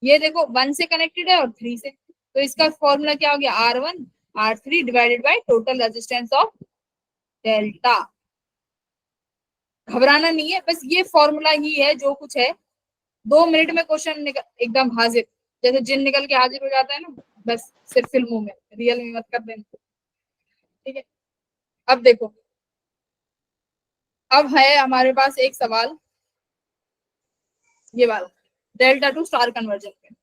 ये देखो 1 से कनेक्टेड है और 3 से, तो इसका फॉर्मूला क्या हो गया? R1 R3 divided by total resistance of delta. घबराना नहीं है, बस ये फॉर्मूला ही है जो कुछ है। 2 मिनट में क्वेश्चन एकदम हाजिर, जैसे जिन निकल के हाजिर हो जाता है ना, बस सिर्फ फिल्मों में, रियल में मत कर देना, ठीक है? अब देखो, अब है हमारे पास एक सवाल, ये वाला डेल्टा टू स्टार कन्वर्जन पे।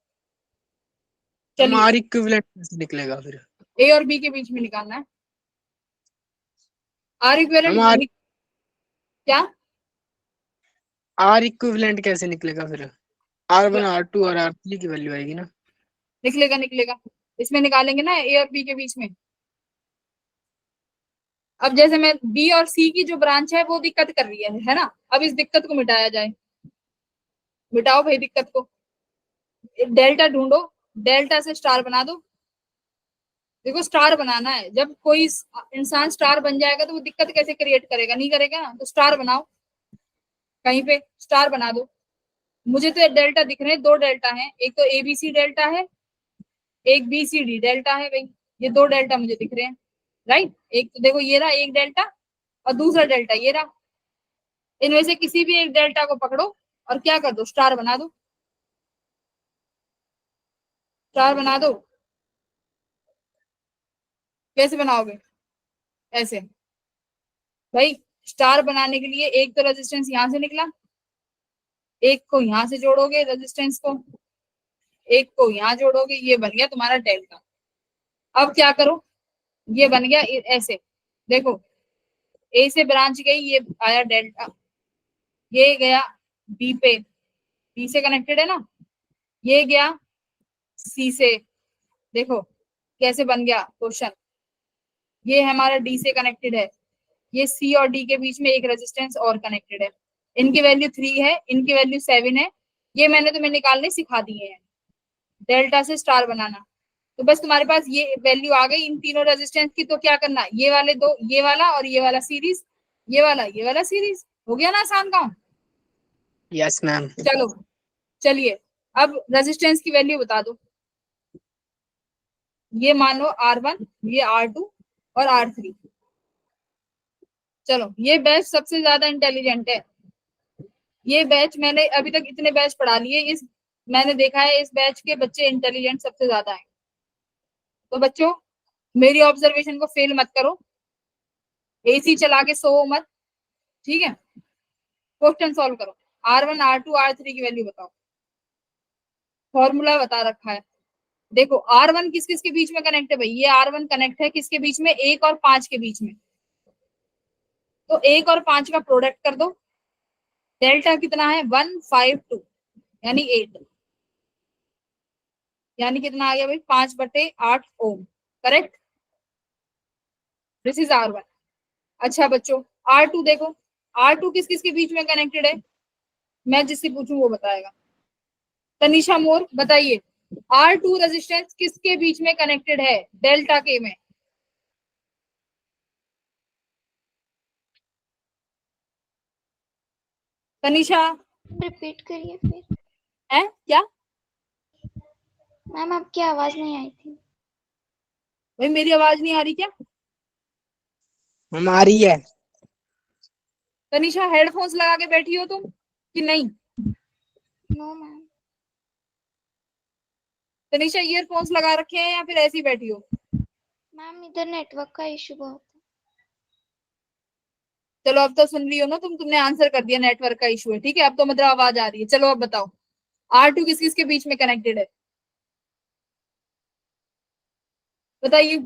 चलिए हमारी इक्विवेलेंट कैसे निकलेगा फिर? ए और बी के बीच में निकालना है। आर इक्विवेलेंट हमारी क्या? आर इक्विवेलेंट कैसे निकलेगा फिर? R1 R2 और R3 की वैल्यू आएगी ना? निकलेगा निकलेगा, इसमें निकालेंगे ना ए और बी के बीच में। अब जैसे मैं बी और सी की जो ब्रांच है वो दिक्कत कर रही है ना? अब इस दिक्कत को मिटाया जाए, मिटाओ भाई दिक्कत को, डेल्टा ढूंढो, डेल्टा से स्टार बना दो। देखो स्टार बनाना है, जब कोई इंसान स्टार बन जाएगा तो वो दिक्कत कैसे क्रिएट करेगा? नहीं करेगा ना, तो स्टार बनाओ, कहीं पे स्टार बना दो। मुझे तो डेल्टा दिख रहे हैं, 2 डेल्टा है, एक तो एबीसी डेल्टा है, एक बीसीडी डेल्टा है भाई, ये 2 डेल्टा मुझे दिख रहे हैं, राइट? एक तो देखो ये रहा एक डेल्टा, और दूसरा डेल्टा ये रहा। इनमें से किसी भी एक डेल्टा को पकड़ो और क्या कर दो? स्टार बना दो, स्टार बना दो। कैसे बनाओगे? ऐसे भाई, स्टार बनाने के लिए एक तो रेजिस्टेंस यहां से निकला, एक को यहां से जोड़ोगे रेजिस्टेंस को, एक को यहां जोड़ोगे, ये बन गया तुम्हारा डेल्टा। अब क्या करो, ये बन गया ऐसे, देखो ए से ब्रांच गई, ये आया डेल्टा, ये गया बी पे, बी से कनेक्टेड है ना, ये गया सी से, देखो कैसे बन गया क्वेश्चन, ये हमारा डी से कनेक्टेड है, ये सी और डी के बीच में एक रेजिस्टेंस और कनेक्टेड है, इनकी वैल्यू 3 है, इनकी वैल्यू 7 है, ये मैंने तुम्हें निकालने सिखा दिए हैं, डेल्टा से स्टार बनाना। तो बस तुम्हारे पास ये वैल्यू आ गई इन तीनों रेजिस्टेंस की, तो क्या करना, ये वाले दो, ये वाला और ये वाला सीरीज, ये वाला सीरीज, हो गया ना आसान काम? Yes ma'am. चलो चलिए, अब रेजिस्टेंस की वैल्यू बता दो। ये मान लो R1, ये R2 और R3। चलो ये बैच सबसे ज्यादा इंटेलिजेंट है, ये बैच मैंने अभी तक इतने बैच पढ़ा लिए, इस मैंने देखा है इस बैच के बच्चे इंटेलिजेंट सबसे ज्यादा हैं। तो बच्चों मेरी ऑब्जर्वेशन को फेल मत करो, एसी चला के सो मत, ठीक है? क्वेश्चन सॉल्व करो, R1 R2 R3 की वैल्यू बताओ, फॉर्मूला बता रखा है। देखो R1 किस किस के बीच में कनेक्ट है भाई? ये R1 कनेक्ट है किसके बीच में? 1 और 5 के बीच में, तो 1 और 5 का प्रोडक्ट कर दो। डेल्टा कितना है 152 यानी 8, यानी कितना आ गया भाई 5/8 ओम। Correct, this is R1। अच्छा बच्चों R2 देखो, R2 किस किस के बीच में कनेक्टेड है, मैं जिससे पूछूं वो बताएगा। तनिषा मोर बताइए, R2 रेजिस्टेंस किसके बीच में कनेक्टेड है डेल्टा के में? तनिषा रिपीट करिए फिर। है क्या मैम आपकी आवाज नहीं आई थी। भाई, मेरी आवाज नहीं आ रही क्या? हमारी है। तनिषा हेडफोन्स लगा के बैठी हो तुम कि नहीं? No ma'am. तनिषा ईयरफोन्स लगा रखे हैं या फिर ऐसी ही बैठी हो? मैम इधर नेटवर्क का इशू बहुत है। चलो अब तो सुन रही हो ना तुमने आंसर कर दिया, नेटवर्क का इशू है, ठीक है अब तो मतलब आवाज आ रही है। चलो अब बताओ R2 किस किस के बीच में कनेक्टेड है, बताइए।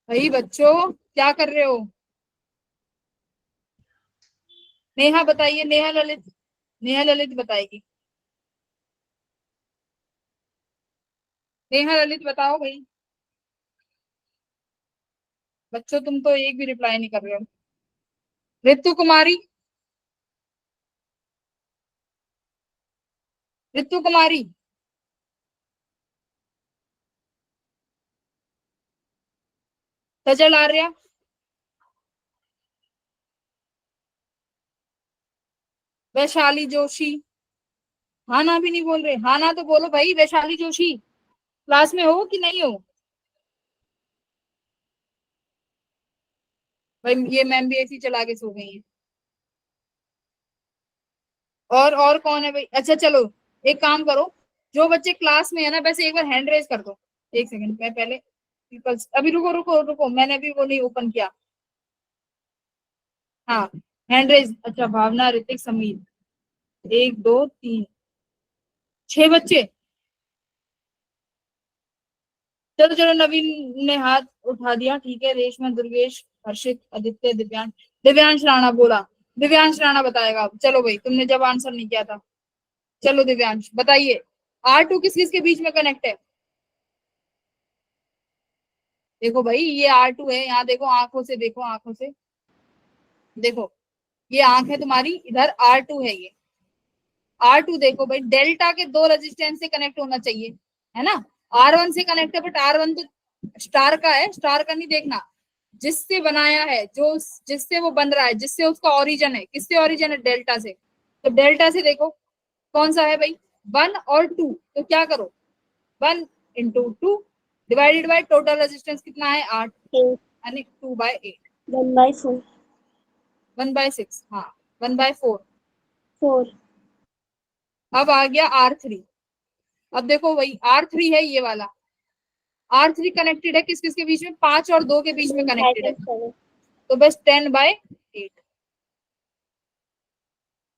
भाई बच्चों क्या कर रहे हो? नेहा बताइए, नेहा ललित, नेहा ललित बताएगी। नेहा ललित बताओ भाई। बच्चों तुम तो एक भी रिप्लाई नहीं कर रहे हो। रितु कुमारी, रितु कुमारी, सजल आर्या, वैशाली जोशी। हाँ ना भी नहीं बोल रहे, हाँ ना तो बोलो भाई। वैशाली जोशी क्लास में हो कि नहीं हो? भाई ये मैम भी ऐसी चला के सो गई है। और कौन है भाई? अच्छा चलो एक काम करो, जो बच्चे क्लास में है ना वैसे एक बार हैंड रेज कर दो। एक सेकंड मैं पहले पीपल्स, अभी रुको रुको रुको, मैंने अभी वो नहीं ओपन किया। हाँ हैंड रेज, अच्छा भावना, ऋतिक, समीर, 1 2 3, 6 बच्चे। चलो चलो, नवीन ने हाथ उठा दिया, ठीक है। रेशमा, दुर्गेश, हर्षित, आदित्य, दिव्यांश, दिव्यांश राणा बोला। दिव्यांश राणा बताएगा अब। चलो भाई तुमने जब आंसर नहीं किया था, चलो दिव्यांश बताइए R2 किस किस के बीच में कनेक्ट है? देखो भाई ये R2 है, यहाँ देखो, आंखों से देखो, आंखों से देखो, ये आंख है तुम्हारी, इधर R2 है ये। R2 देखो भाई, डेल्टा के 2 रेजिस्टेंस से कनेक्ट होना चाहिए, है ना? R1 से कनेक्ट है, बट R1 तो स्टार का है, स्टार का नहीं देखना, जिससे बनाया है, जो जिससे वो बन रहा है, जिससे उसका ओरिजिन है, किससे ओरिजिन है? डेल्टा से। तो डेल्टा से देखो कौन सा है भाई, 1 और 2, तो क्या करो 1 × 2 डिवाइडेड बाय टोटल रेजिस्टेंस कितना है 8, 8 यानी 2/8। 1/4 1/6, हाँ 1/4। 4 अब आ गया R3। अब देखो भाई R3 है ये वाला, R3 कनेक्टेड है किस किस के बीच में? 5 और 2 के बीच में 5 कनेक्टेड है, and 7 तो बस 10/8।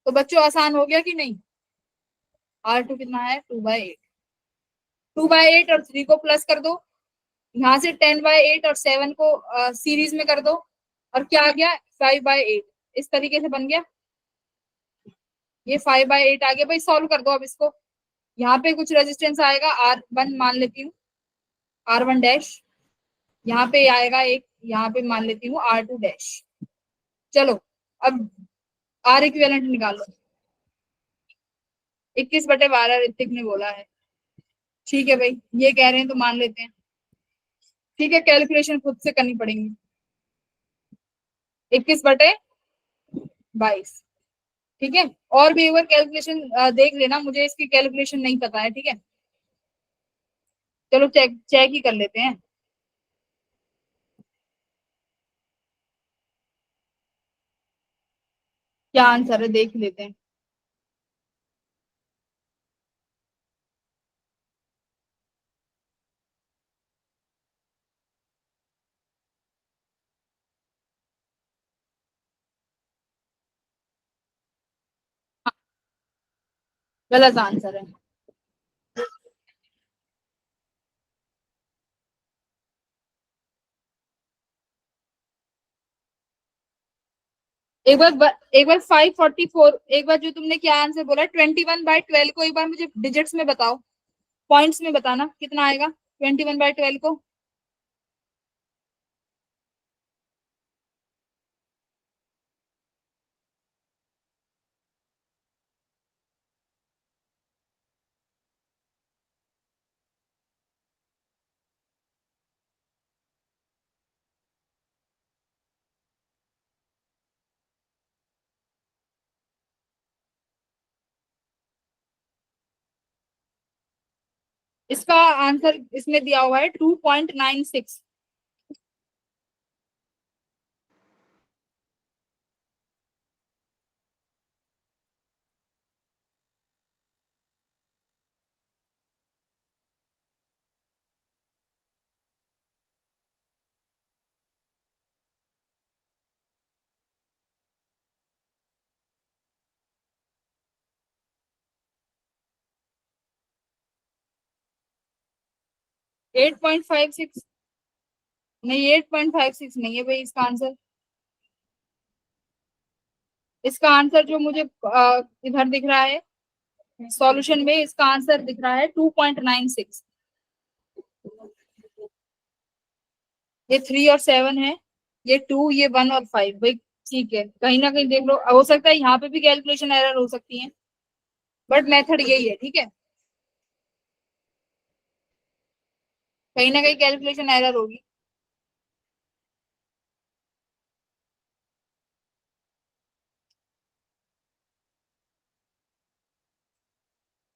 तो बच्चों आसान हो गया कि नहीं? R2 कितना है 2/8। 2/8 और 3 को प्लस कर दो, यहाँ से 10/8 और 7 को सीरीज में कर दो, और क्या आ गया 5/8। इस तरीके से बन गया, ये 5/8 आ गया भाई। सॉल्व कर दो अब इसको, यहाँ पे कुछ रेजिस्टेंस आएगा R1 मान लेती हूँ, R1 डैश, यहाँ पे आएगा एक, यहाँ पे मान लेती हूँ R2 डैश। चलो अब R इक्विवेलेंट निकालो। 21/12 ऋतिक ने बोला है, ठीक है भाई ये कह रहे हैं तो मान लेते हैं, ठीक है कैलकुलेशन खुद से करनी पड़ेगी। 21/22, ठीक है। और भी एक बार कैलकुलेशन देख लेना, मुझे इसकी कैलकुलेशन नहीं पता है, ठीक है। चलो चेक चेक ही कर लेते हैं, क्या आंसर है देख लेते हैं। गलत आंसर है। एक बार 544, एक बार जो तुमने क्या आंसर बोला 21/12 को एक बार मुझे डिजिट्स में बताओ, पॉइंट्स में बताना कितना आएगा 21/12 को। इसका आंसर इसमें दिया हुआ है 2.96। 8.56 नहीं, 8.56 नहीं है भाई इसका आंसर। इसका आंसर जो मुझे इधर दिख रहा है सॉल्यूशन में, इसका आंसर दिख रहा है 2.96। ये 3 और 7 है, ये 2, ये 1 और 5 भाई। ठीक है, कहीं ना कहीं देख लो, हो सकता है यहाँ पे भी कैलकुलेशन एरर हो सकती है, बट मेथड यही है। ठीक है, कहीं ना कहीं कैलकुलेशन एरर होगी।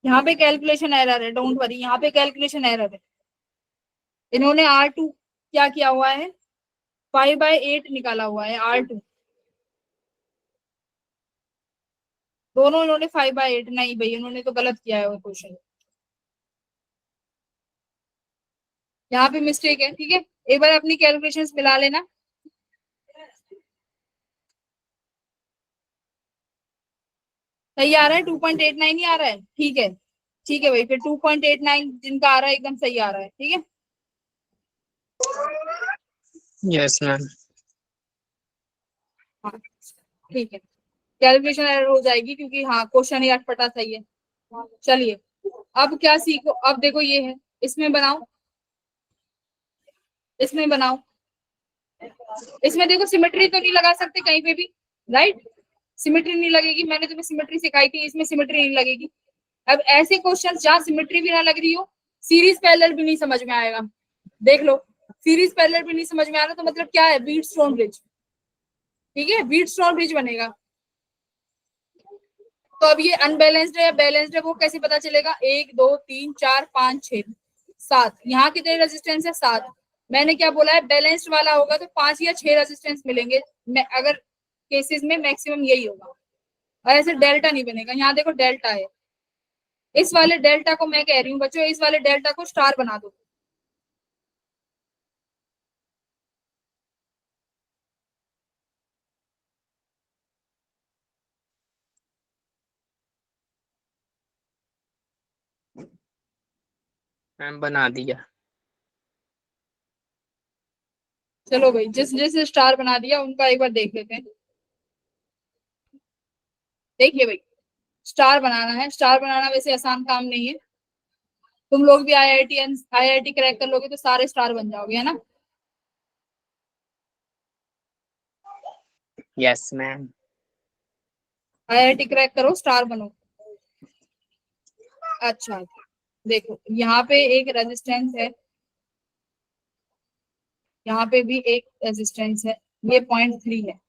यहाँ पे कैलकुलेशन एरर है, डोंट वरी, यहाँ पे कैलकुलेशन एरर है। इन्होंने R2 क्या किया हुआ है, 5/8 निकाला हुआ है R2। दोनों इन्होंने 5/8, नहीं भाई इन्होंने तो गलत किया है वो क्वेश्चन, यहाँ पे मिस्टेक है। ठीक है, एक बार अपनी कैलकुलेशंस मिला लेना। सही आ रहा है, 2.89 ही आ रहा है। ठीक है, ठीक है भाई, फिर 2.89 जिनका आ रहा है एकदम सही आ रहा है। ठीक है, यस मैम। हाँ ठीक है, कैलकुलेशन एरर हो जाएगी क्योंकि हाँ क्वेश्चन ही अटपटा सही है। चलिए अब क्या सीखो, अब देखो ये है, इसमें बनाओ, इसमें बनाओ। इसमें देखो सिमेट्री तो नहीं लगा सकते कहीं पे भी, राइट? सिमेट्री नहीं लगेगी, मैंने तुम्हें सिमेट्री सिखाई थी, इसमें सिमेट्री नहीं लगेगी। अब ऐसे क्वेश्चन जहाँ सिमेट्री भी ना लग रही हो, सीरीज पैरेलल भी नहीं समझ में आएगा। देख लो, सीरीज पैरेलल भी नहीं समझ में आ रहा तो मतलब क्या है, व्हीटस्टोन ब्रिज। ठीक है, व्हीटस्टोन ब्रिज बनेगा। तो अब ये अनबैलेंस्ड है या बैलेंस्ड है वो कैसे पता चलेगा? 1 2 3 4 5 6 7, यहाँ कितने रेजिस्टेंस है? 7। मैंने क्या बोला है, बैलेंस्ड वाला होगा तो 5 या 6 रेजिस्टेंस मिलेंगे, अगर केसेस में मैक्सिमम यही होगा, और ऐसे डेल्टा नहीं बनेगा। यहाँ देखो डेल्टा है, इस वाले डेल्टा को मैं कह रही हूँ बच्चों, इस वाले डेल्टा को स्टार बना दो। मैम बना दिया। चलो भाई, जिस जिस स्टार बना दिया उनका एक बार देख लेते हैं। देखिए भाई, स्टार बनाना है, स्टार बनाना वैसे आसान काम नहीं है। तुम लोग भी आईआईटी क्रैक कर लोगे तो सारे स्टार बन जाओगे, है ना? Yes ma'am. आईआईटी क्रैक करो, स्टार बनो। अच्छा देखो, यहाँ पे एक रेजिस्टेंस है, यहाँ पे भी एक रेजिस्टेंस है, ये 0.3 है।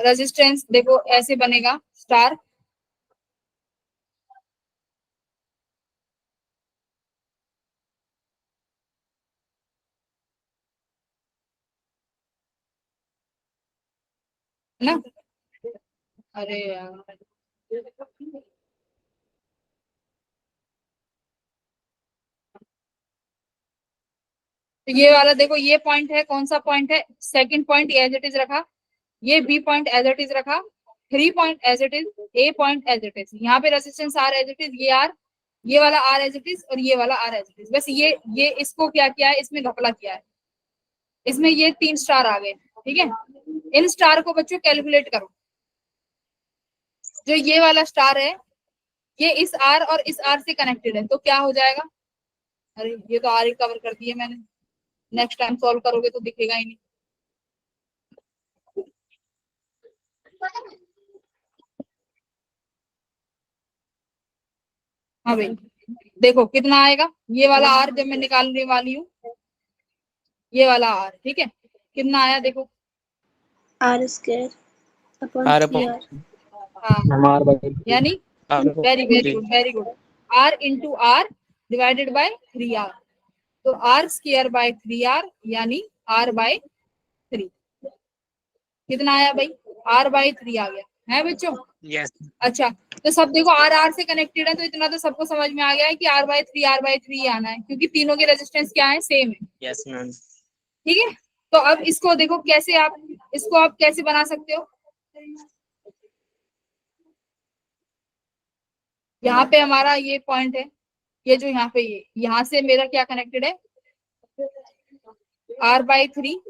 रेजिस्टेंस देखो ऐसे बनेगा स्टार, है ना? अरे यार, तो ये वाला देखो, ये पॉइंट है, कौन सा पॉइंट है? Second point as it is रखा, ये B point as it is रखा, 3 point as it is, A point as it is. यहाँ पे resistance R as it is, ये आर, ये वाला आर एज इट इज, और ये वाला आर एज इट इज। बस ये इसको क्या किया है, इसमें घपला किया है, इसमें ये 3 स्टार आ गए। ठीक है, इन स्टार को बच्चों कैलकुलेट करो। जो ये वाला स्टार है ये इस आर और इस आर से कनेक्टेड है, तो क्या हो जाएगा? अरे ये तो आर ही कवर कर दिया मैंने, नेक्स्ट टाइम सॉल्व करोगे तो दिखेगा ही नहीं। हाँ भाई देखो कितना आएगा, ये वाला आर जब मैं निकालने वाली हूँ, ये वाला आर, ठीक है, कितना आया देखो। R square upon R 3R. हाँ हमार भाई यानी upon very very 3. Good very good, R into R divided by 3R, तो आर स्क्वायर बाय 3R यानी आर बाय 3। कितना आया भाई? आर बाय 3 आ गया है बच्चों। यस अच्छा तो सब देखो आर आर से कनेक्टेड है, तो इतना तो सबको समझ में आ गया है कि आर बाय थ्री आना है, क्योंकि तीनों के रेजिस्टेंस क्या है? सेम है। यस मैम ठीक है, तो अब इसको देखो कैसे आप इसको आप कैसे बना सकते हो। यहाँ पे हमारा ये पॉइंट है, ये जो यहाँ पे ये यहाँ से मेरा क्या कनेक्टेड है? R by 3,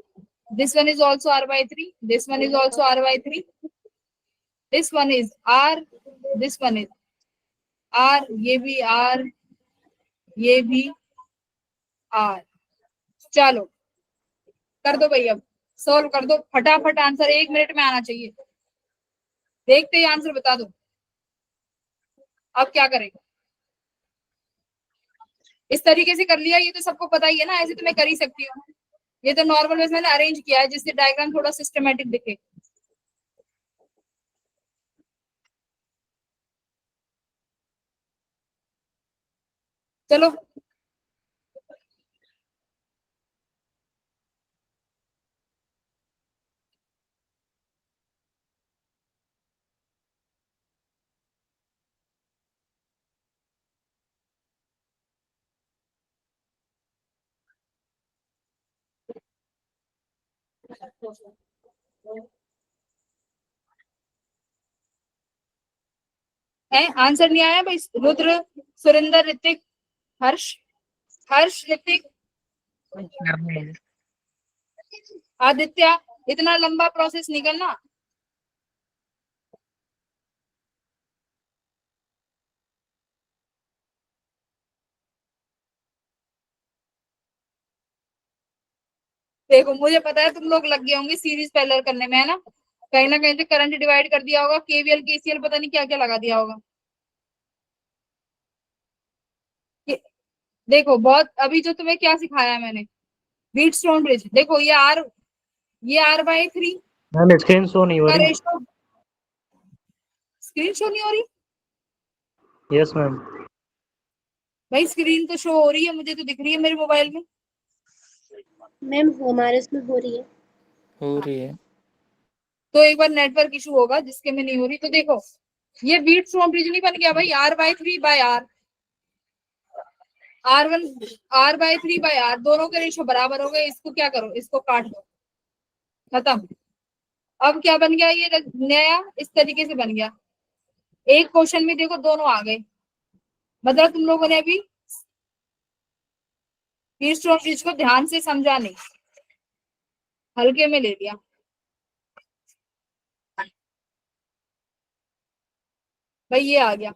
this one is also R by 3, this one is also R by 3, this one is R, this one is R, ये भी आर, ये भी आर। चलो कर दो भाई, अब सॉल्व कर दो फटाफट, आंसर 1 मिनट में आना चाहिए, देखते ही आंसर बता दो। अब क्या करेंगे? इस तरीके से कर लिया, ये तो सबको पता ही है ना, ऐसे तो मैं कर ही सकती हूँ। ये तो नॉर्मल वेज मैंने अरेंज किया है जिससे डायग्राम थोड़ा सिस्टमेटिक दिखे। चलो है आंसर नहीं आया भाई? रुद्र, सुरेंद्र, ऋतिक, हर्ष, हर्ष, ऋतिक, आदित्य, इतना लंबा प्रोसेस निकलना। देखो मुझे पता है तुम लोग लग गए होंगे सीरीज पैरेलल करने में, है ना कहीं से करंट डिवाइड कर दिया होगा, केवीएल केसीएल पता नहीं क्या क्या लगा दिया होगा। देखो बहुत अभी जो तुम्हें क्या सिखाया है मैंने, बीट स्टोन ब्रिज, देखो ये R by 3 ma'am screen show नहीं हो का रही। रेशो। स्क्रीन शो नहीं हो रही? Yes ma'am. भाई स्क्रीन तो शो हो रही है, मुझे तो दिख रही है मेरे मोबाइल में। मैम हमारे इसमें हो रही है। हो रही है। तो एक बार नेटवर्क इशू होगा जिसके में नहीं हो रही। तो देखो ये बीट स्टोन ब्रिज नहीं बन गया भाई, R by 3 by R, R by 3 by R, दोनों के रेशो बराबर हो गए। इसको क्या करो, इसको काट दो, खत्म। अब क्या बन गया? ये नया इस तरीके से बन गया। एक क्वेश्चन में देखो दोनों आ गए, मतलब तुम लोगों ने अभी बीट स्टोन ब्रिज को ध्यान से समझा नहीं, हल्के में ले लिया। भाई ये आ गया,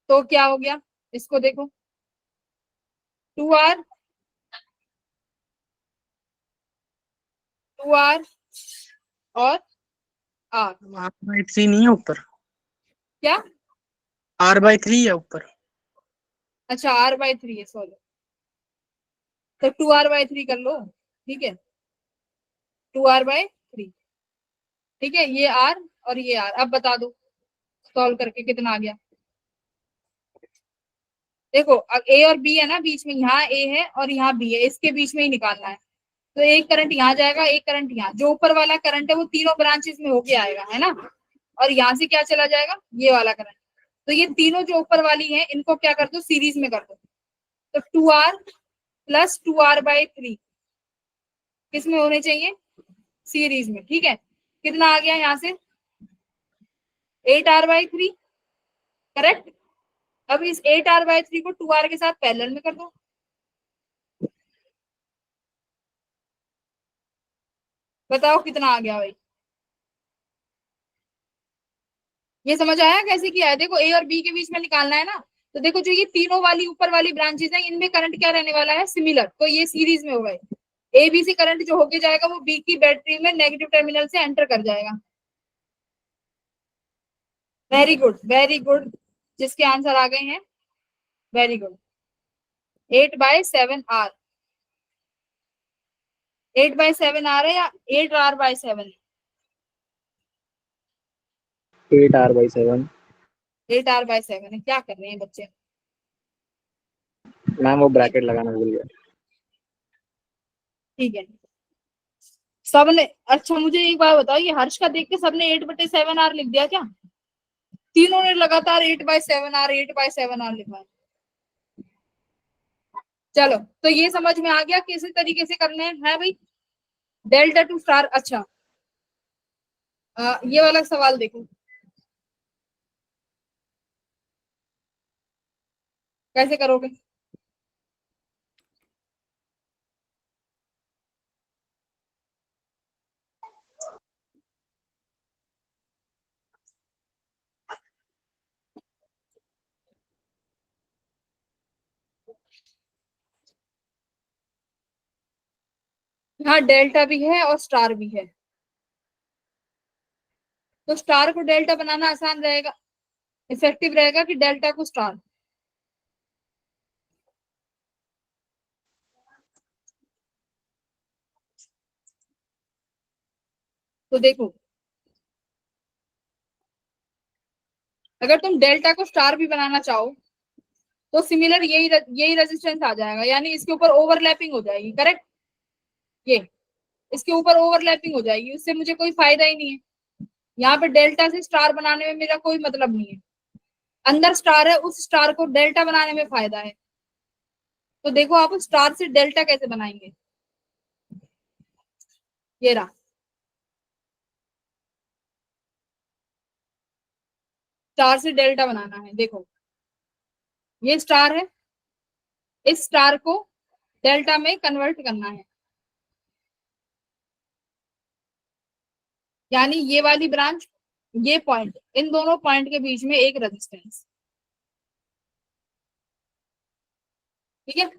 तो क्या हो गया? इसको देखो 2R 2R और R, आर बाई 3 नहीं है ऊपर, क्या? आर बाई 3 है ऊपर। अच्छा R बाय 3 है, सॉरी, तो 2R बाय 3 कर लो, ठीक है, 2R बाय 3, ठीक है, ये R और ये R। अब बता दो सॉल्व करके कितना आ गया। देखो अब A और B है ना बीच में, यहाँ A है और यहाँ B है, इसके बीच में ही निकालना है। तो एक करंट यहाँ जाएगा, एक करंट यहाँ, जो ऊपर वाला करंट है वो तीनों ब्रांचेस में होके आएगा, है ना, और यहाँ से क्या चला जाएगा? ये वाला करंट। तो ये तीनों जो ऊपर वाली है इनको क्या कर दो, सीरीज में कर दो। तो 2R प्लस 2R बाय 3 किस में होने चाहिए? सीरीज में, ठीक है। कितना आ गया यहाँ से? 8R bye 3, correct. अब इस 8R बाय 3 को 2R के साथ पैरेलल में कर दो। बताओ कितना आ गया भाई। ये समझ आया कैसे किया है? देखो ए और बी के बीच में निकालना है ना, तो देखो जो ये तीनों वाली ऊपर वाली ब्रांचेस है इनमें करंट क्या रहने वाला है, सिमिलर, तो ये सीरीज में होगा। ए बी से करंट जो होके जाएगा वो बी की बैटरी में नेगेटिव टर्मिनल से एंटर कर जाएगा। वेरी गुड वेरी गुड, जिसके आंसर आ गए हैं वेरी गुड। 8/7 आर, 8/7 आर है या 8R/7? 8R/7। 8R/7 है। क्या कर रहे हैं बच्चे? मैम वो ब्रैकेट लगाना भूल गया। ठीक है, सबने, अच्छा मुझे एक बात बताओ, ये हर्ष का देख के सबने 8/7 आर लिख दिया क्या? तीनों ने लगातार 8/7 आर 8/7 आर लिखा है। चलो, तो ये समझ में आ गया किस तरीके से करने हैं, है भाई? Delta to star. अच्छा, ये वाला सवाल देखो, कैसे करोगे? हाँ, डेल्टा भी है और स्टार भी है, तो स्टार को डेल्टा बनाना आसान रहेगा, इफेक्टिव रहेगा कि डेल्टा को स्टार? तो देखो, अगर तुम डेल्टा को स्टार भी बनाना चाहो तो सिमिलर यही रेजिस्टेंस आ जाएगा, यानी इसके ऊपर ओवरलैपिंग हो जाएगी, करेक्ट? ये इसके ऊपर ओवरलैपिंग हो जाएगी, उससे मुझे कोई फायदा ही नहीं है। यहाँ पे डेल्टा से स्टार बनाने में मेरा कोई मतलब नहीं है। अंदर स्टार है, उस स्टार को डेल्टा बनाने में फायदा है। तो देखो आप स्टार से डेल्टा कैसे बनाएंगे, ये रहा। स्टार से डेल्टा बनाना है, देखो ये स्टार है, इस स्टार को डेल्टा में कन्वर्ट करना है, यानी ये वाली ब्रांच, ये पॉइंट, इन दोनों पॉइंट के बीच में एक रेजिस्टेंस, ठीक है?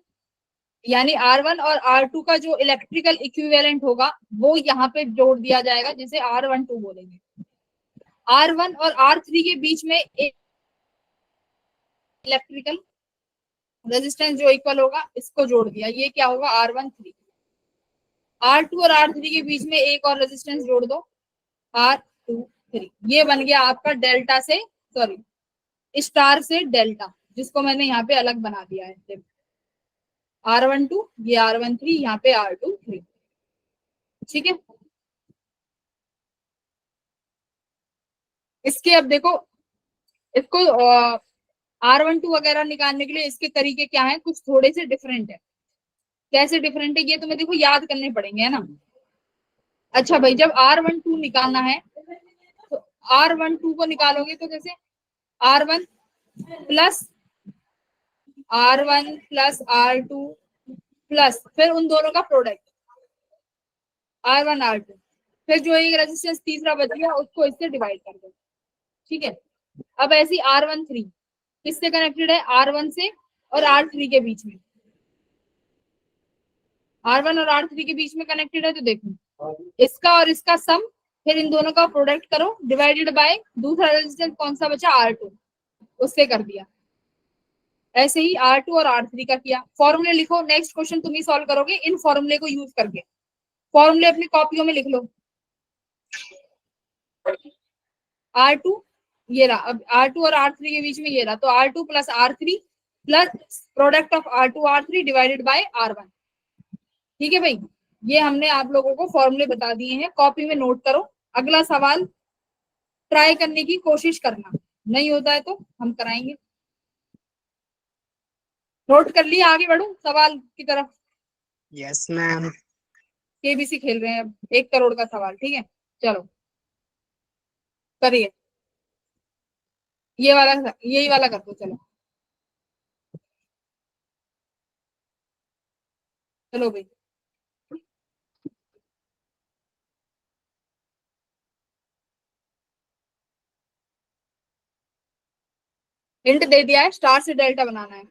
यानी R1 और R2 का जो इलेक्ट्रिकल इक्विवेलेंट होगा वो यहाँ पे जोड़ दिया जाएगा, जिसे R12 बोलेंगे। R1 और R3 के बीच में एक इलेक्ट्रिकल रेजिस्टेंस जो इक्वल होगा, इसको जोड़ दिया, ये क्या होगा, R13। R2 और R3 के बीच में एक और रेजिस्टेंस जोड़ दो, R23। ये बन गया आपका डेल्टा से, सॉरी, स्टार से डेल्टा, जिसको मैंने यहाँ पे अलग बना दिया है। R12, ये R13, यहाँ पे R23, ठीक है? इसके अब देखो, इसको R12 वगैरह निकालने के लिए इसके तरीके क्या है, कुछ थोड़े से डिफरेंट है। कैसे डिफरेंट है ये तुम्हें देखो याद करने पड़ेंगे, है ना? अच्छा भाई, जब R12 निकालना है तो R12 को निकालोगे तो कैसे, R1 प्लस R2 प्लस फिर उन दोनों का प्रोडक्ट R1 R2, फिर जो एक रेजिस्टेंस तीसरा बच गया उसको इससे डिवाइड कर दो, ठीक है? अब ऐसी R13 किससे कनेक्टेड है, R1 से और R3 के बीच में, R1 और R3 के बीच में कनेक्टेड है, तो देखो इसका और इसका सम, फिर इन दोनों का प्रोडक्ट करो, डिवाइडेड बाय दूसरा रेजिस्टेंस कौन सा बचा, R2, उससे कर दिया। ऐसे ही R2 और R3 का किया। फॉर्मूले लिखो, नेक्स्ट क्वेश्चन तुम ही सॉल्व करोगे इन फॉर्मूले को यूज करके। फॉर्मूले अपनी कॉपियों में लिख लो। R2 ये रहा, अब R2 और R3 के बीच में ये रहा, तो R2 plus R3 plus product of R2 R3 divided by R1, ठीक है भाई? ये हमने आप लोगों को फॉर्मूले बता दिए हैं, कॉपी में नोट करो। अगला सवाल ट्राई करने की कोशिश करना, नहीं होता है तो हम कराएंगे। नोट कर लिया, आगे बढ़ो सवाल की तरफ। Yes ma'am. केबीसी खेल रहे हैं अब, 1 करोड़ का सवाल, ठीक है? चलो करिए, ये वाला, यही वाला कर दो, चलो चलो भाई। हिंट दे दिया है, स्टार से डेल्टा बनाना है।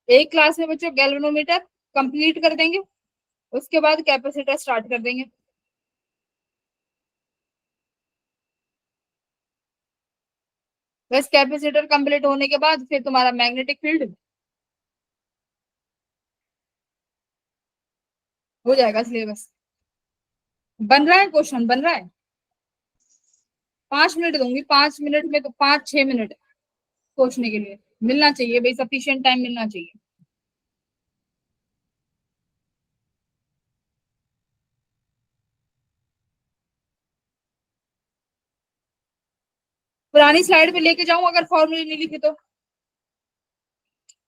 एक क्लास में बच्चों गैल्वेनोमीटर कंप्लीट कर देंगे, उसके बाद कैपेसिटर स्टार्ट कर देंगे। बस कैपेसिटर कंप्लीट होने के बाद फिर तुम्हारा मैग्नेटिक फील्ड हो जाएगा सिलेबस। बन रहा है, क्वेश्चन बन रहा है। 5 मिनट दूंगी, 5 मिनट में तो 5-6 मिनट सोचने के लिए मिलना चाहिए भाई, सफिशिएंट टाइम मिलना चाहिए। पुरानी स्लाइड पे लेके जाऊं अगर फॉर्मूले नहीं लिखे तो?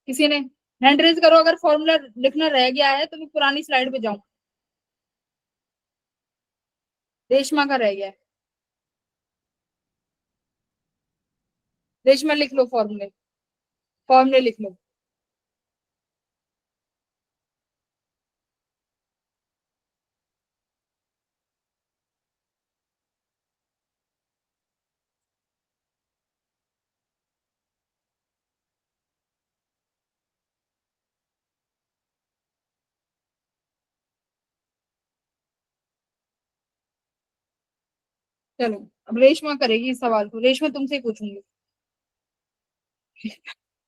किसी ने हैंड रेज करो अगर फॉर्मूला लिखना रह गया है तो मैं पुरानी स्लाइड पे जाऊं। रेशमा का रह गया है, रेशमा लिख लो फॉर्मूले, फॉर्मूले लिख लो। चलो अब रेशमा करेगी इस सवाल को, रेशमा तुमसे ही पूछूंगी।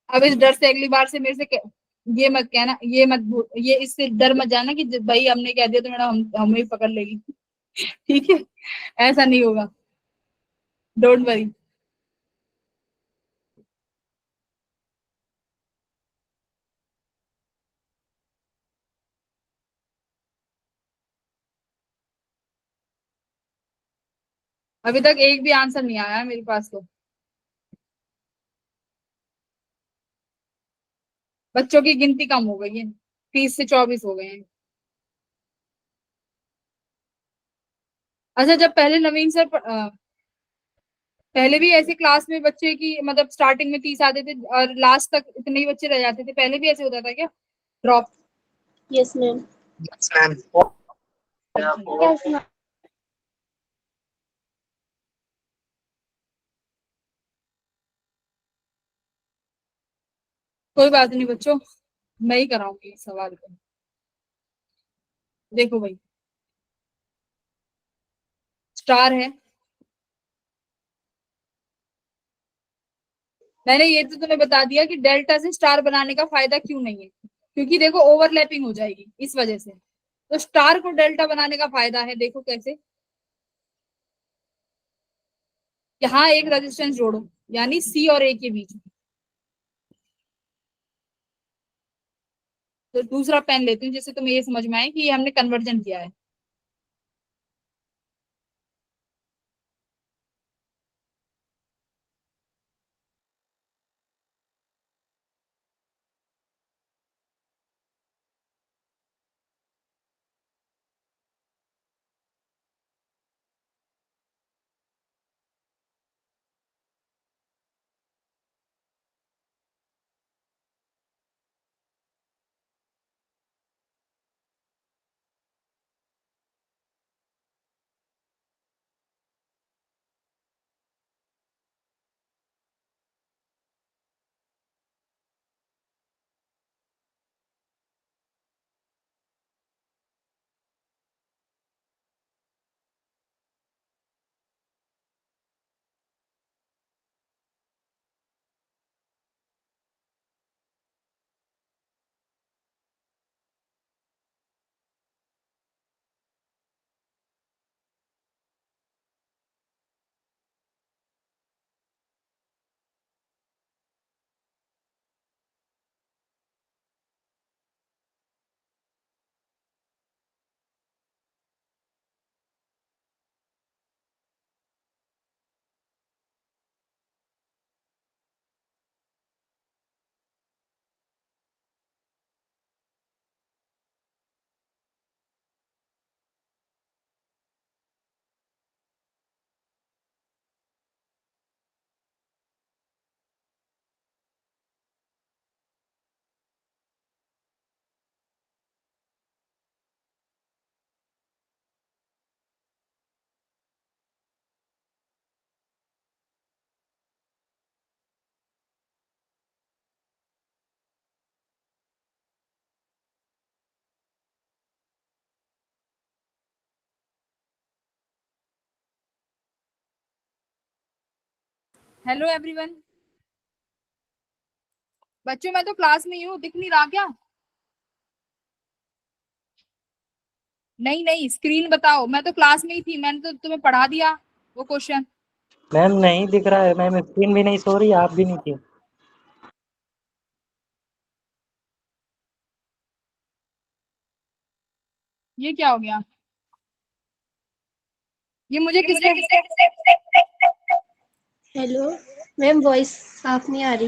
अब इस डर से अगली बार से मेरे से ये मत कहना, ये मत ये इससे डर मत जाना कि भाई हमने कह दिया तो मैडम हमें ही पकड़ लेगी। ठीक है, ऐसा नहीं होगा, डोंट वरी। अभी तक एक भी आंसर नहीं आया है मेरे पास तो। बच्चों की गिनती कम हो गई है, 30 से 24 हो गए हैं। अच्छा, जब पहले नवीन सर पहले भी ऐसे क्लास में बच्चे की मतलब स्टार्टिंग में 30 आते थे और लास्ट तक इतने ही बच्चे रह जाते थे, पहले भी ऐसे होता था क्या drop? Yes ma'am. Yes, ma'am. Yes ma'am. कोई बात नहीं बच्चों, मैं ही कराऊंगी इस सवाल को। देखो भाई, स्टार है, मैंने ये तो तुम्हें बता दिया कि डेल्टा से स्टार बनाने का फायदा क्यों नहीं है, क्योंकि देखो ओवरलैपिंग हो जाएगी इस वजह से। तो स्टार को डेल्टा बनाने का फायदा है, देखो कैसे। यहाँ एक रेजिस्टेंस जोड़ो, यानी सी और ए के बीच में। तो दूसरा पेन लेती हूँ जिससे तुम्हें ये समझ में आए कि ये हमने कन्वर्जन किया है। Hello everyone. बच्चों मैं तो क्लास में ही हूँ, दिख नहीं रहा क्या? नहीं नहीं, स्क्रीन बताओ। मैं तो क्लास में ही थी, मैंने तो तुम्हें पढ़ा दिया वो क्वेश्चन। मैम नहीं दिख रहा है मैम, स्क्रीन भी नहीं सो रही, आप भी नहीं थी। ये क्या हो गया? ये मुझे किसने हेलो मैम, वॉइस साफ नहीं आ रही।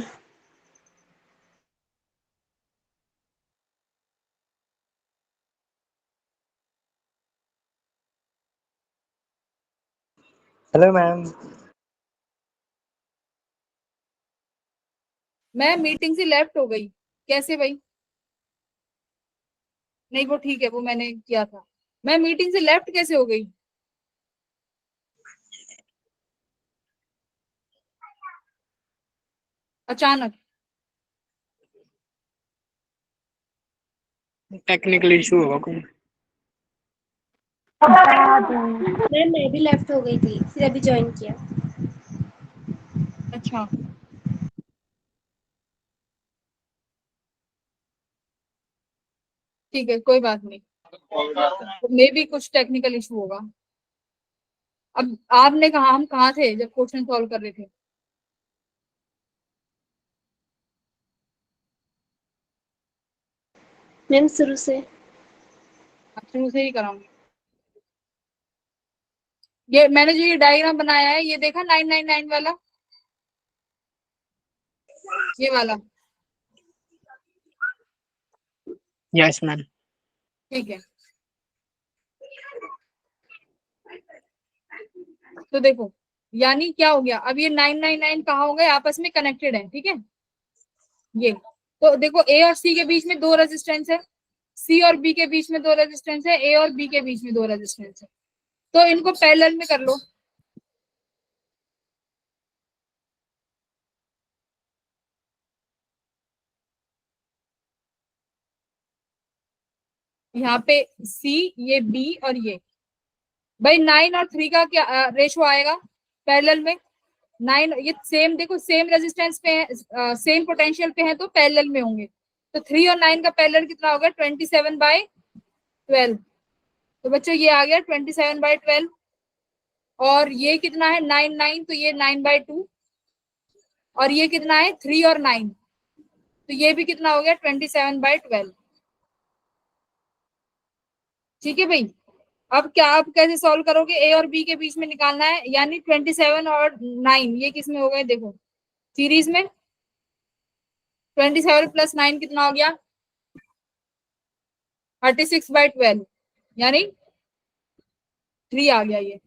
Hello ma'am. मैं मीटिंग से लेफ्ट हो गई। कैसे भाई? नहीं वो ठीक है, वो मैंने किया था। मैं मीटिंग से लेफ्ट कैसे हो गई? अचानक। टेक्निकल इशू होगा कोई। मैम मैं भी लेफ्ट हो गई थी, फिर अभी ज्वाइन किया। अच्छा ठीक है, कोई बात नहीं। मे भी कुछ टेक्निकल इशू होगा। अब आपने कहा हम कहाँ थे जब क्वेश्चन सॉल्व कर रहे थे? मैम शुरू से। अब शुरू से ही कराऊंगी। ये मैंने जो ये डायग्राम बनाया है, ये देखा 999 वाला, ये वाला। Yes ma'am. ठीक है, तो देखो यानी क्या हो गया, अब ये 999 कहाँ हो गए, आपस में कनेक्टेड है, ठीक है। ये तो देखो, ए और सी के बीच में दो रेजिस्टेंस है, सी और बी के बीच में दो रेजिस्टेंस है, ए और बी के बीच में दो रेजिस्टेंस है। तो इनको पैरेलल में कर लो। यहाँ पे सी, ये बी और ये, भाई 9 और 3 का क्या रेशो आएगा पैरेलल में? 9 ये सेम, देखो सेम रेजिस्टेंस पे है, सेम पोटेंशियल पे है, तो पैरेलल में होंगे। तो 3 और 9 का पैरेलल कितना होगा? 27/12। तो बच्चों ये आ गया 27/12। और ये कितना है? 9 9, तो ये 9/2। और ये कितना है? 3 और 9, तो ये भी कितना हो गया? 27/12। ठीक है भाई। अब क्या, आप कैसे सॉल्व करोगे? ए और बी के बीच में निकालना है, यानी 27 और 9 ये किस में हो गए? देखो सीरीज में। 27 + 9 कितना हो गया? 36/12, यानी 3 आ गया ये।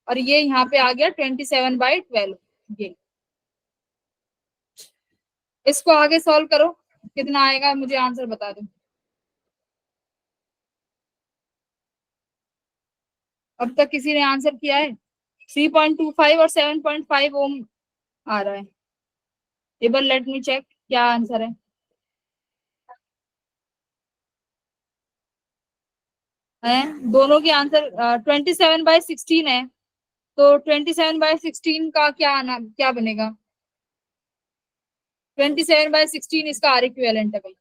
और ये यहाँ पे आ गया 27/12। ये इसको आगे सॉल्व करो, कितना आएगा मुझे आंसर बता दो। अब तक किसी ने आंसर किया है? 3.25 और 7.5 ओम आ रहा है। एबल लेट मी चेक क्या आंसर है। दोनों के आंसर 27/16 है। तो 27/16 का क्या आना, क्या बनेगा? 27/16 इसका आर इक्विवेलेंट है भाई।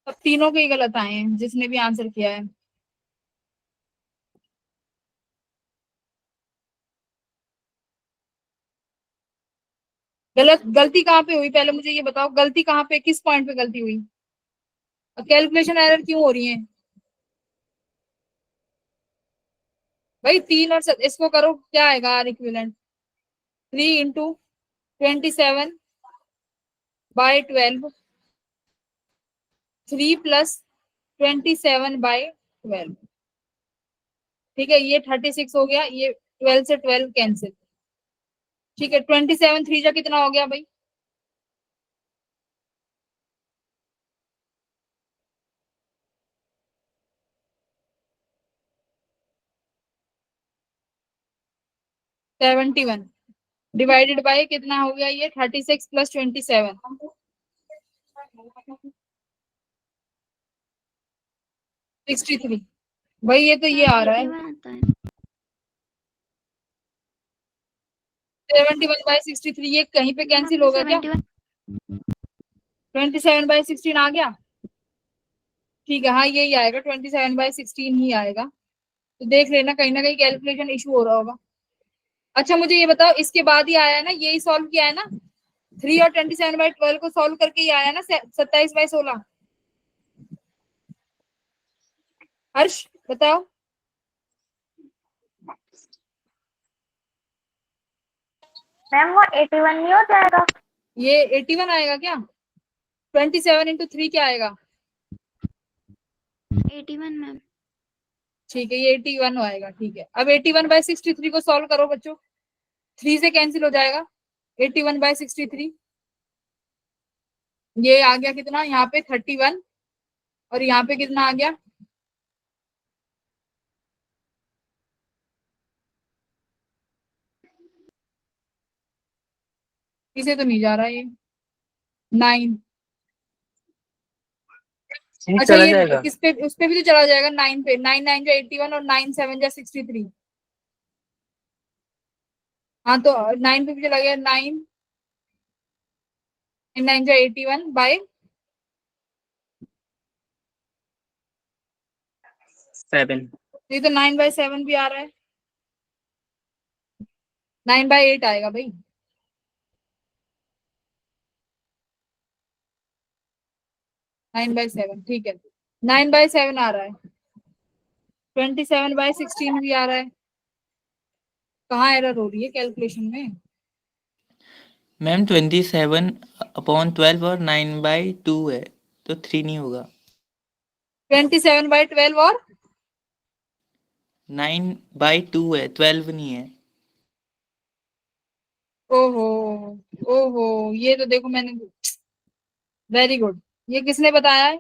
अब तीनों के ही गलत आए हैं, जिसने भी आंसर किया है। गलती कहाँ पे हुई, पहले मुझे ये बताओ, गलती कहाँ पे, किस पॉइंट पे गलती हुई? कैलकुलेशन एरर क्यों हो रही है भाई? 3 और इसको करो, क्या आएगा आर इक्विवेलेंट? 3 × 27/12। 3 + 27/12। ठीक है, ये 36 हो गया, ये 12 से 12 कैंसिल। ठीक है, 27 3 जा कितना हो गया भाई? सेवेंटी वन डिवाइडेड बाय कितना हो गया? ये 36 + 27। 63 भाई, ये तो ये आ रहा है 71/63, ये कहीं पे कैंसिल होगा क्या? 27/16 आ गया, ठीक है, हाँ यही आएगा, 27/16 ही आएगा। तो देख लेना, कहीं ना कहीं कैलकुलेशन इशू हो रहा होगा। अच्छा मुझे ये बताओ, इसके बाद ही आया है ना, यही सॉल्व किया है ना, 3 और 27/12 को सॉल्व करके ही आया है ना 27/16। हर्ष बताओ। मैम वो 81 नहीं हो जाएगा? ये 81 आएगा क्या? 27 × 3 क्या आएगा? 81 मैम। ठीक है, ये 81 आएगा, ठीक है। अब 81/63 को सॉल्व करो बच्चों, 3 से कैंसिल हो जाएगा, 81/63, ये आ गया कितना यहाँ पे 31, और यहाँ पे कितना आ गया? इसे तो नहीं जा रहा ये 9। ये अच्छा चला ये जाएगा। किस पे, उस पे भी तो चला जाएगा 9 पे, 9 9 जो 81 और 9 7 जो 63। हाँ तो 9 पे भी चला गया, 9 9 जो 81 बाय 7। ये तो 9/7 भी आ रहा है, 9/8 आएगा भाई। 9/7 ठीक है, 9/7 आ रहा है, 27/16 भी आ रहा है। कहाँ एरर हो रही है कैलकुलेशन में? मैम 27/12 और 9/2 है, तो 3 नहीं होगा। 27/12 और 9/2 है, 12 नहीं है। ओहो, ओहो, ये तो देखो मैंने, वेरी गुड, ये किसने बताया है?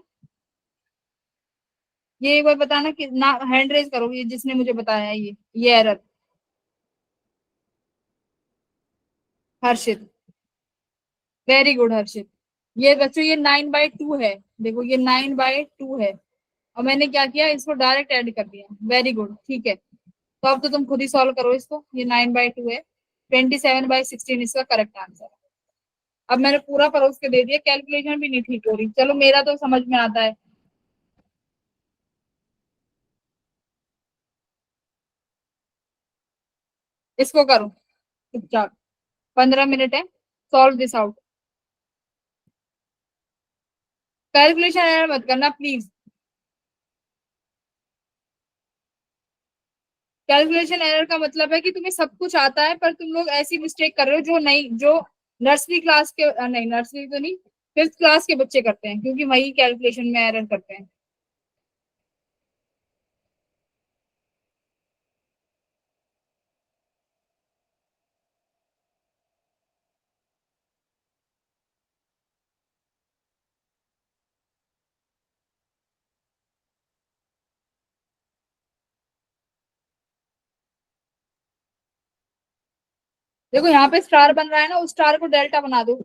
ये एक बार बताना कि ना, हैंड रेज करो ये जिसने मुझे बताया है ये एरर। हर्षित, वेरी गुड हर्षित। ये बच्चों ये 9/2 है, देखो ये 9/2 है, और मैंने क्या किया, इसको डायरेक्ट ऐड कर दिया, वेरी गुड, ठीक है। तो अब तो तुम खुद ही सॉल्व करो इसको, ये 9/2 है, 27/16 इसका करेक्ट आंसर है। अब मैंने पूरा परोस के दे दिया, कैलकुलेशन भी नहीं ठीक हो रही, चलो मेरा तो समझ में आता है। इसको करो चुपचाप, 15 मिनट है, solve this out. Calculation error मत करना प्लीज, कैलकुलेशन एरर का मतलब है कि तुम्हें सब कुछ आता है पर तुम लोग ऐसी मिस्टेक कर रहे हो जो नहीं, जो नर्सरी क्लास के, नहीं नर्सरी तो नहीं, 5th क्लास के बच्चे करते हैं, क्योंकि वही कैलकुलेशन में एरर करते हैं। देखो यहाँ पे स्टार बन रहा है ना, उस स्टार को डेल्टा बना दो।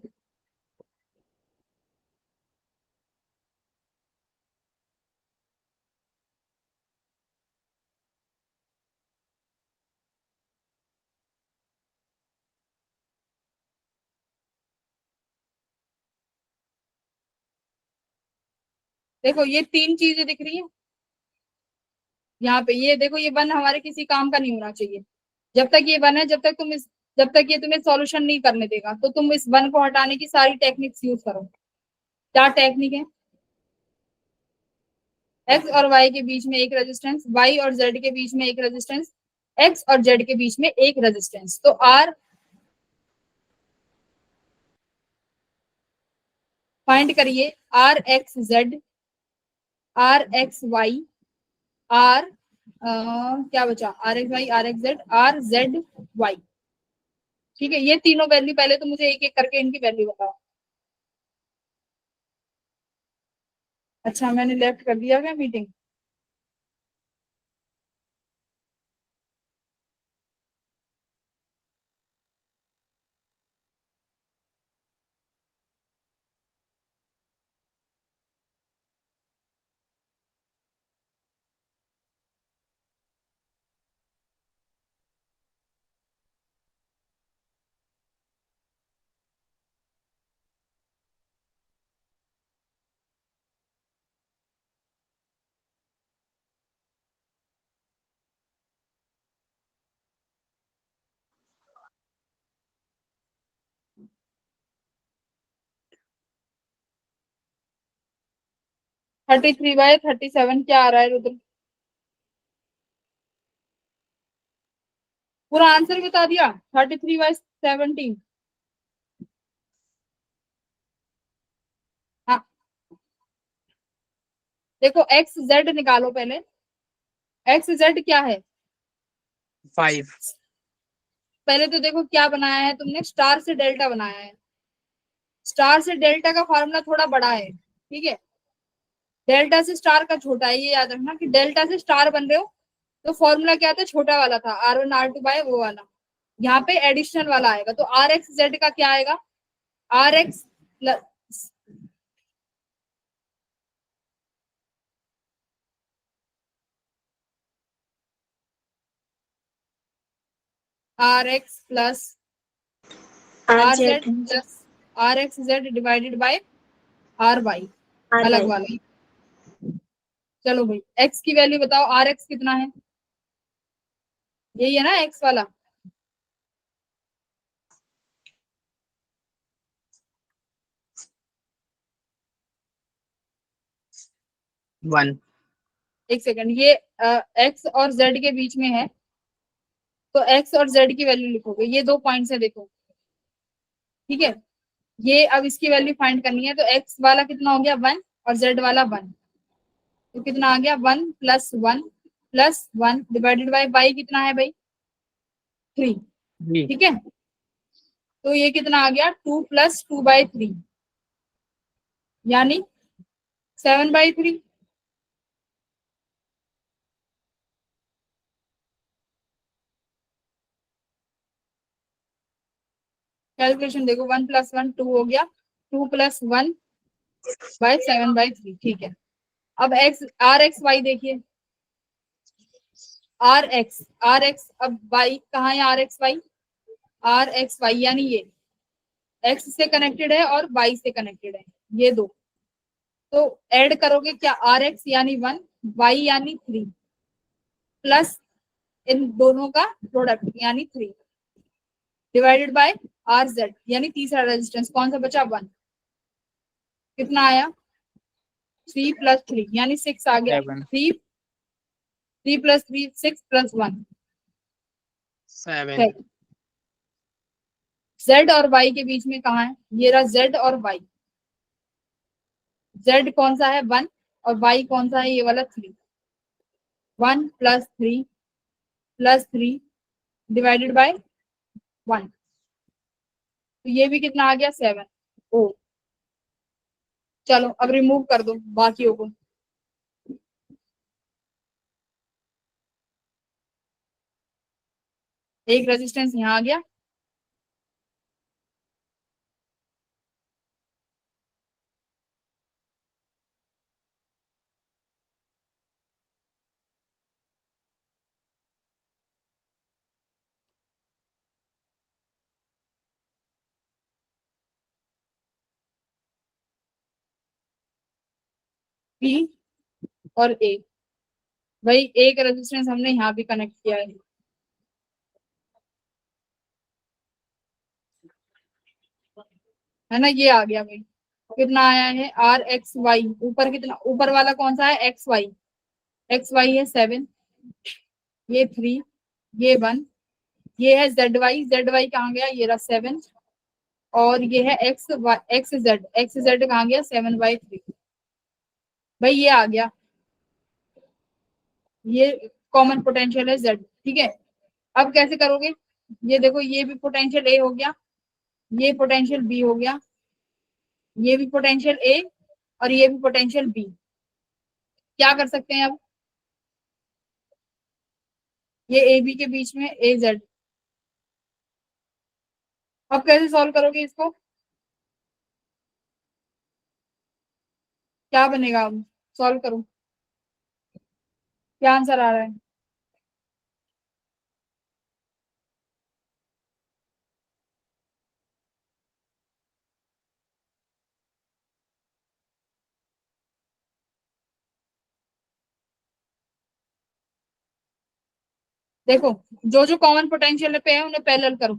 देखो ये 3 चीजें दिख रही है यहाँ पे, ये देखो ये वन हमारे किसी काम का नहीं होना चाहिए। जब तक ये वन है, जब तक ये तुम्हें सॉल्यूशन नहीं करने देगा, तो तुम इस वन को हटाने की सारी टेक्निक्स यूज करो। क्या टेक्निक है? एक्स और वाई के बीच में एक रेजिस्टेंस, वाई और जेड के बीच में एक रेजिस्टेंस, एक्स और जेड के बीच में एक रेजिस्टेंस, तो आर फाइंड करिए, R X Z, R X Y, R क्या बचा, R X Y, R X Z, R Z Y. ठीक है, ये तीनों वैल्यू पहले तो मुझे एक एक करके इनकी वैल्यू बताओ। अच्छा मैंने लेफ्ट कर दिया क्या मीटिंग? 33/37 क्या आ रहा है रुद्र? पूरा आंसर बता दिया। 33/17। हाँ देखो एक्स जेड निकालो पहले। एक्स जेड क्या है? 5। पहले तो देखो क्या बनाया है तुमने, स्टार से डेल्टा बनाया है। स्टार से डेल्टा का फॉर्मूला थोड़ा बड़ा है, ठीक है। डेल्टा से स्टार का छोटा है, ये याद रखना कि डेल्टा से स्टार बन रहे हो तो फॉर्मूला क्या था, छोटा वाला था, R1 R2 वो वाला। यहाँ पे एडिशनल वाला आएगा तो आर एक्स जेड का क्या आएगा, R X plus R Z plus R X Z divided by R Y, अलग वाला। चलो भाई एक्स की वैल्यू बताओ, आर एक्स कितना है? यही है ना एक्स वाला। वन। एक सेकंड, ये एक्स और जेड के बीच में है तो एक्स और जेड की वैल्यू लिखोगे, ये 2 पॉइंट्स है देखो, ठीक है। ये अब इसकी वैल्यू फाइंड करनी है तो एक्स वाला कितना हो गया 1 और जेड वाला 1, तो कितना आ गया 1 + 1 डिवाइडेड बाय वाई कितना है भाई 3, जी। ठीक है। तो ये कितना आ गया 2 + 2/3 यानी 7/3। कैलकुलेशन देखो 1 + 1 2 हो गया, 2 + 1/7/3, ठीक है। अब एक्स आर एक्स वाई देखिए, आर एक्स अब वाई कहाँ है, आर एक्स वाई यानी ये एक्स से कनेक्टेड है और वाई से कनेक्टेड है, ये दो। तो ऐड करोगे क्या, आर एक्स यानी 1, वाई यानी 3 प्लस इन दोनों का प्रोडक्ट यानी 3 डिवाइडेड बाय आर जेड यानी तीसरा रेजिस्टेंस कौन सा बचा 1, कितना आया 3 + 3 यानी 6 आ गया। 7 3 + 3 6 + 1 7। जेड और वाई के बीच में कहाँ है, ये रहा जेड और वाई। जेड कौन सा है 1 और वाई कौन सा है, ये वाला 3। 1 + 3 + 3 डिवाइडेड बाय 1, तो ये भी कितना आ गया 7। ओ चलो अब रिमूव कर दो बाकियों को। एक रेजिस्टेंस यहाँ आ गया, बी और ए। भाई एक रेजिस्टेंस हमने यहाँ भी कनेक्ट किया है ना, ये आ गया भाई। कितना आया है आर एक्स वाई, ऊपर कितना, ऊपर वाला कौन सा है एक्स वाई है 7, ये 3, ये 1, ये है जेड वाई कहाँ गया, ये रहा 7, और ये है एक्स जेड कहाँ गया 7/3। भाई ये आ गया, ये कॉमन पोटेंशियल है जेड, ठीक है। अब कैसे करोगे, ये देखो ये भी पोटेंशियल ए हो गया, ये पोटेंशियल बी हो गया, ये भी पोटेंशियल ए और ये भी पोटेंशियल बी। क्या कर सकते हैं अब, ये ए बी के बीच में ए जेड। अब कैसे सॉल्व करोगे इसको, क्या बनेगा, अब सॉल्व करो, क्या आंसर आ रहा है। देखो जो जो कॉमन पोटेंशियल पे है उन्हें पैरेलल करो,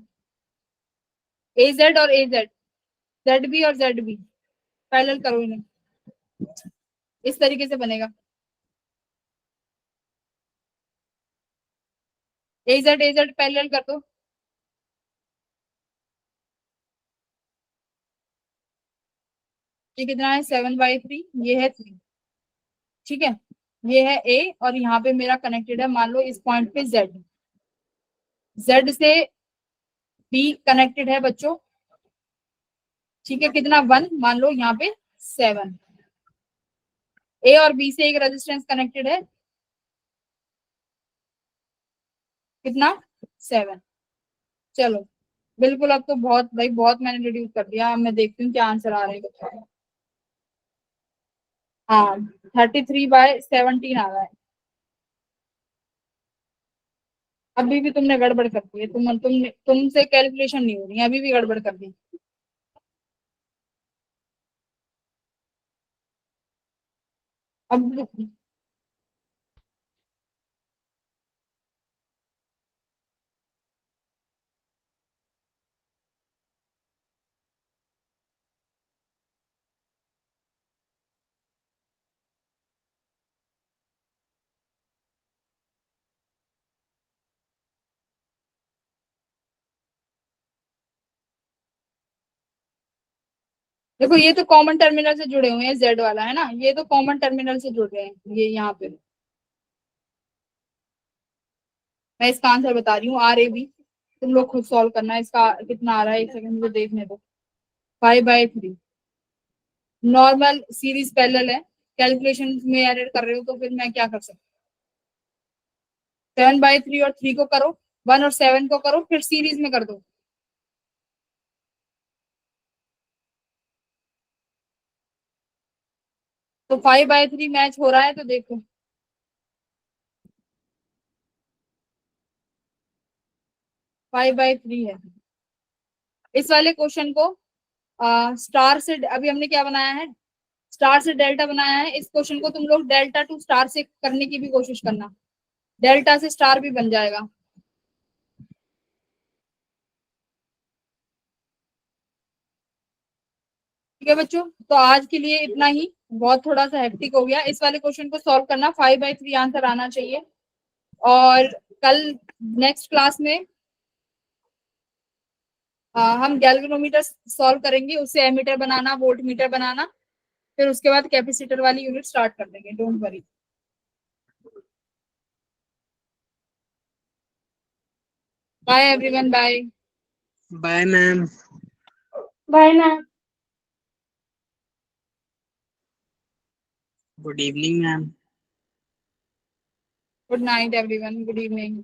ए जेड और ए जेड, जेड बी और जेड बी, पैरेलल करो इन्हें। इस तरीके से बनेगा। AZ पैरेलल कर दो। ये कितना है 7/3, ये है 3, ठीक है। ये है A और यहाँ पे मेरा कनेक्टेड है मान लो इस पॉइंट पे Z, Z से B कनेक्टेड है बच्चों, ठीक है। कितना 1, मान लो यहाँ पे 7। A और B से एक रेजिस्टेंस कनेक्टेड है, कितना 7। चलो बिल्कुल, अब तो बहुत भाई बहुत मैंने रिड्यूस कर दिया। अब मैं देखती हूँ क्या आंसर आ रहे हैं बच्चों का। हाँ 33/17 आ रहा है। अभी भी तुमने गड़बड़ कर दी है, तुमसे कैलकुलेशन नहीं हो रही है, अभी भी गड़बड़ कर दी। अब देखो, ये तो कॉमन टर्मिनल से जुड़े हुए हैं, जेड वाला है ना, ये तो कॉमन टर्मिनल से जुड़ रहे हैं ये यहाँ पे। मैं इसका आंसर बता रही हूँ, RAB। तुम लोग खुद सॉल्व करना है, इसका कितना आ रहा है, एक सेकंड मुझे देखने दो। 5/3 नॉर्मल सीरीज पैरेलल है, कैलकुलेशन में एडिट कर रहे हो तो फिर मैं क्या कर सकती हूँ। 7/3 और 3 को करो, 1 और 7 को करो, फिर सीरीज में कर दो। तो 5/3 मैच हो रहा है तो देखो। 5/3 है। इस वाले क्वेश्चन को स्टार से, अभी हमने क्या बनाया है, स्टार से डेल्टा बनाया है। इस क्वेश्चन को तुम लोग डेल्टा टू स्टार से करने की भी कोशिश करना, डेल्टा से स्टार भी बन जाएगा। ठीक है बच्चों, तो आज के लिए इतना ही, बहुत थोड़ा सा हेक्टिक हो गया। इस वाले क्वेश्चन को सॉल्व करना, 5/3 आंसर आना चाहिए। और कल नेक्स्ट क्लास में हम गैल्वेनोमीटर सॉल्व करेंगे, उससे एमीटर बनाना, वोल्ट मीटर बनाना, फिर उसके बाद कैपेसिटर वाली यूनिट स्टार्ट कर देंगे, don't worry. Bye everyone, bye. Bye ma'am. Bye ma'am. Good evening ma'am. Good night everyone, good evening.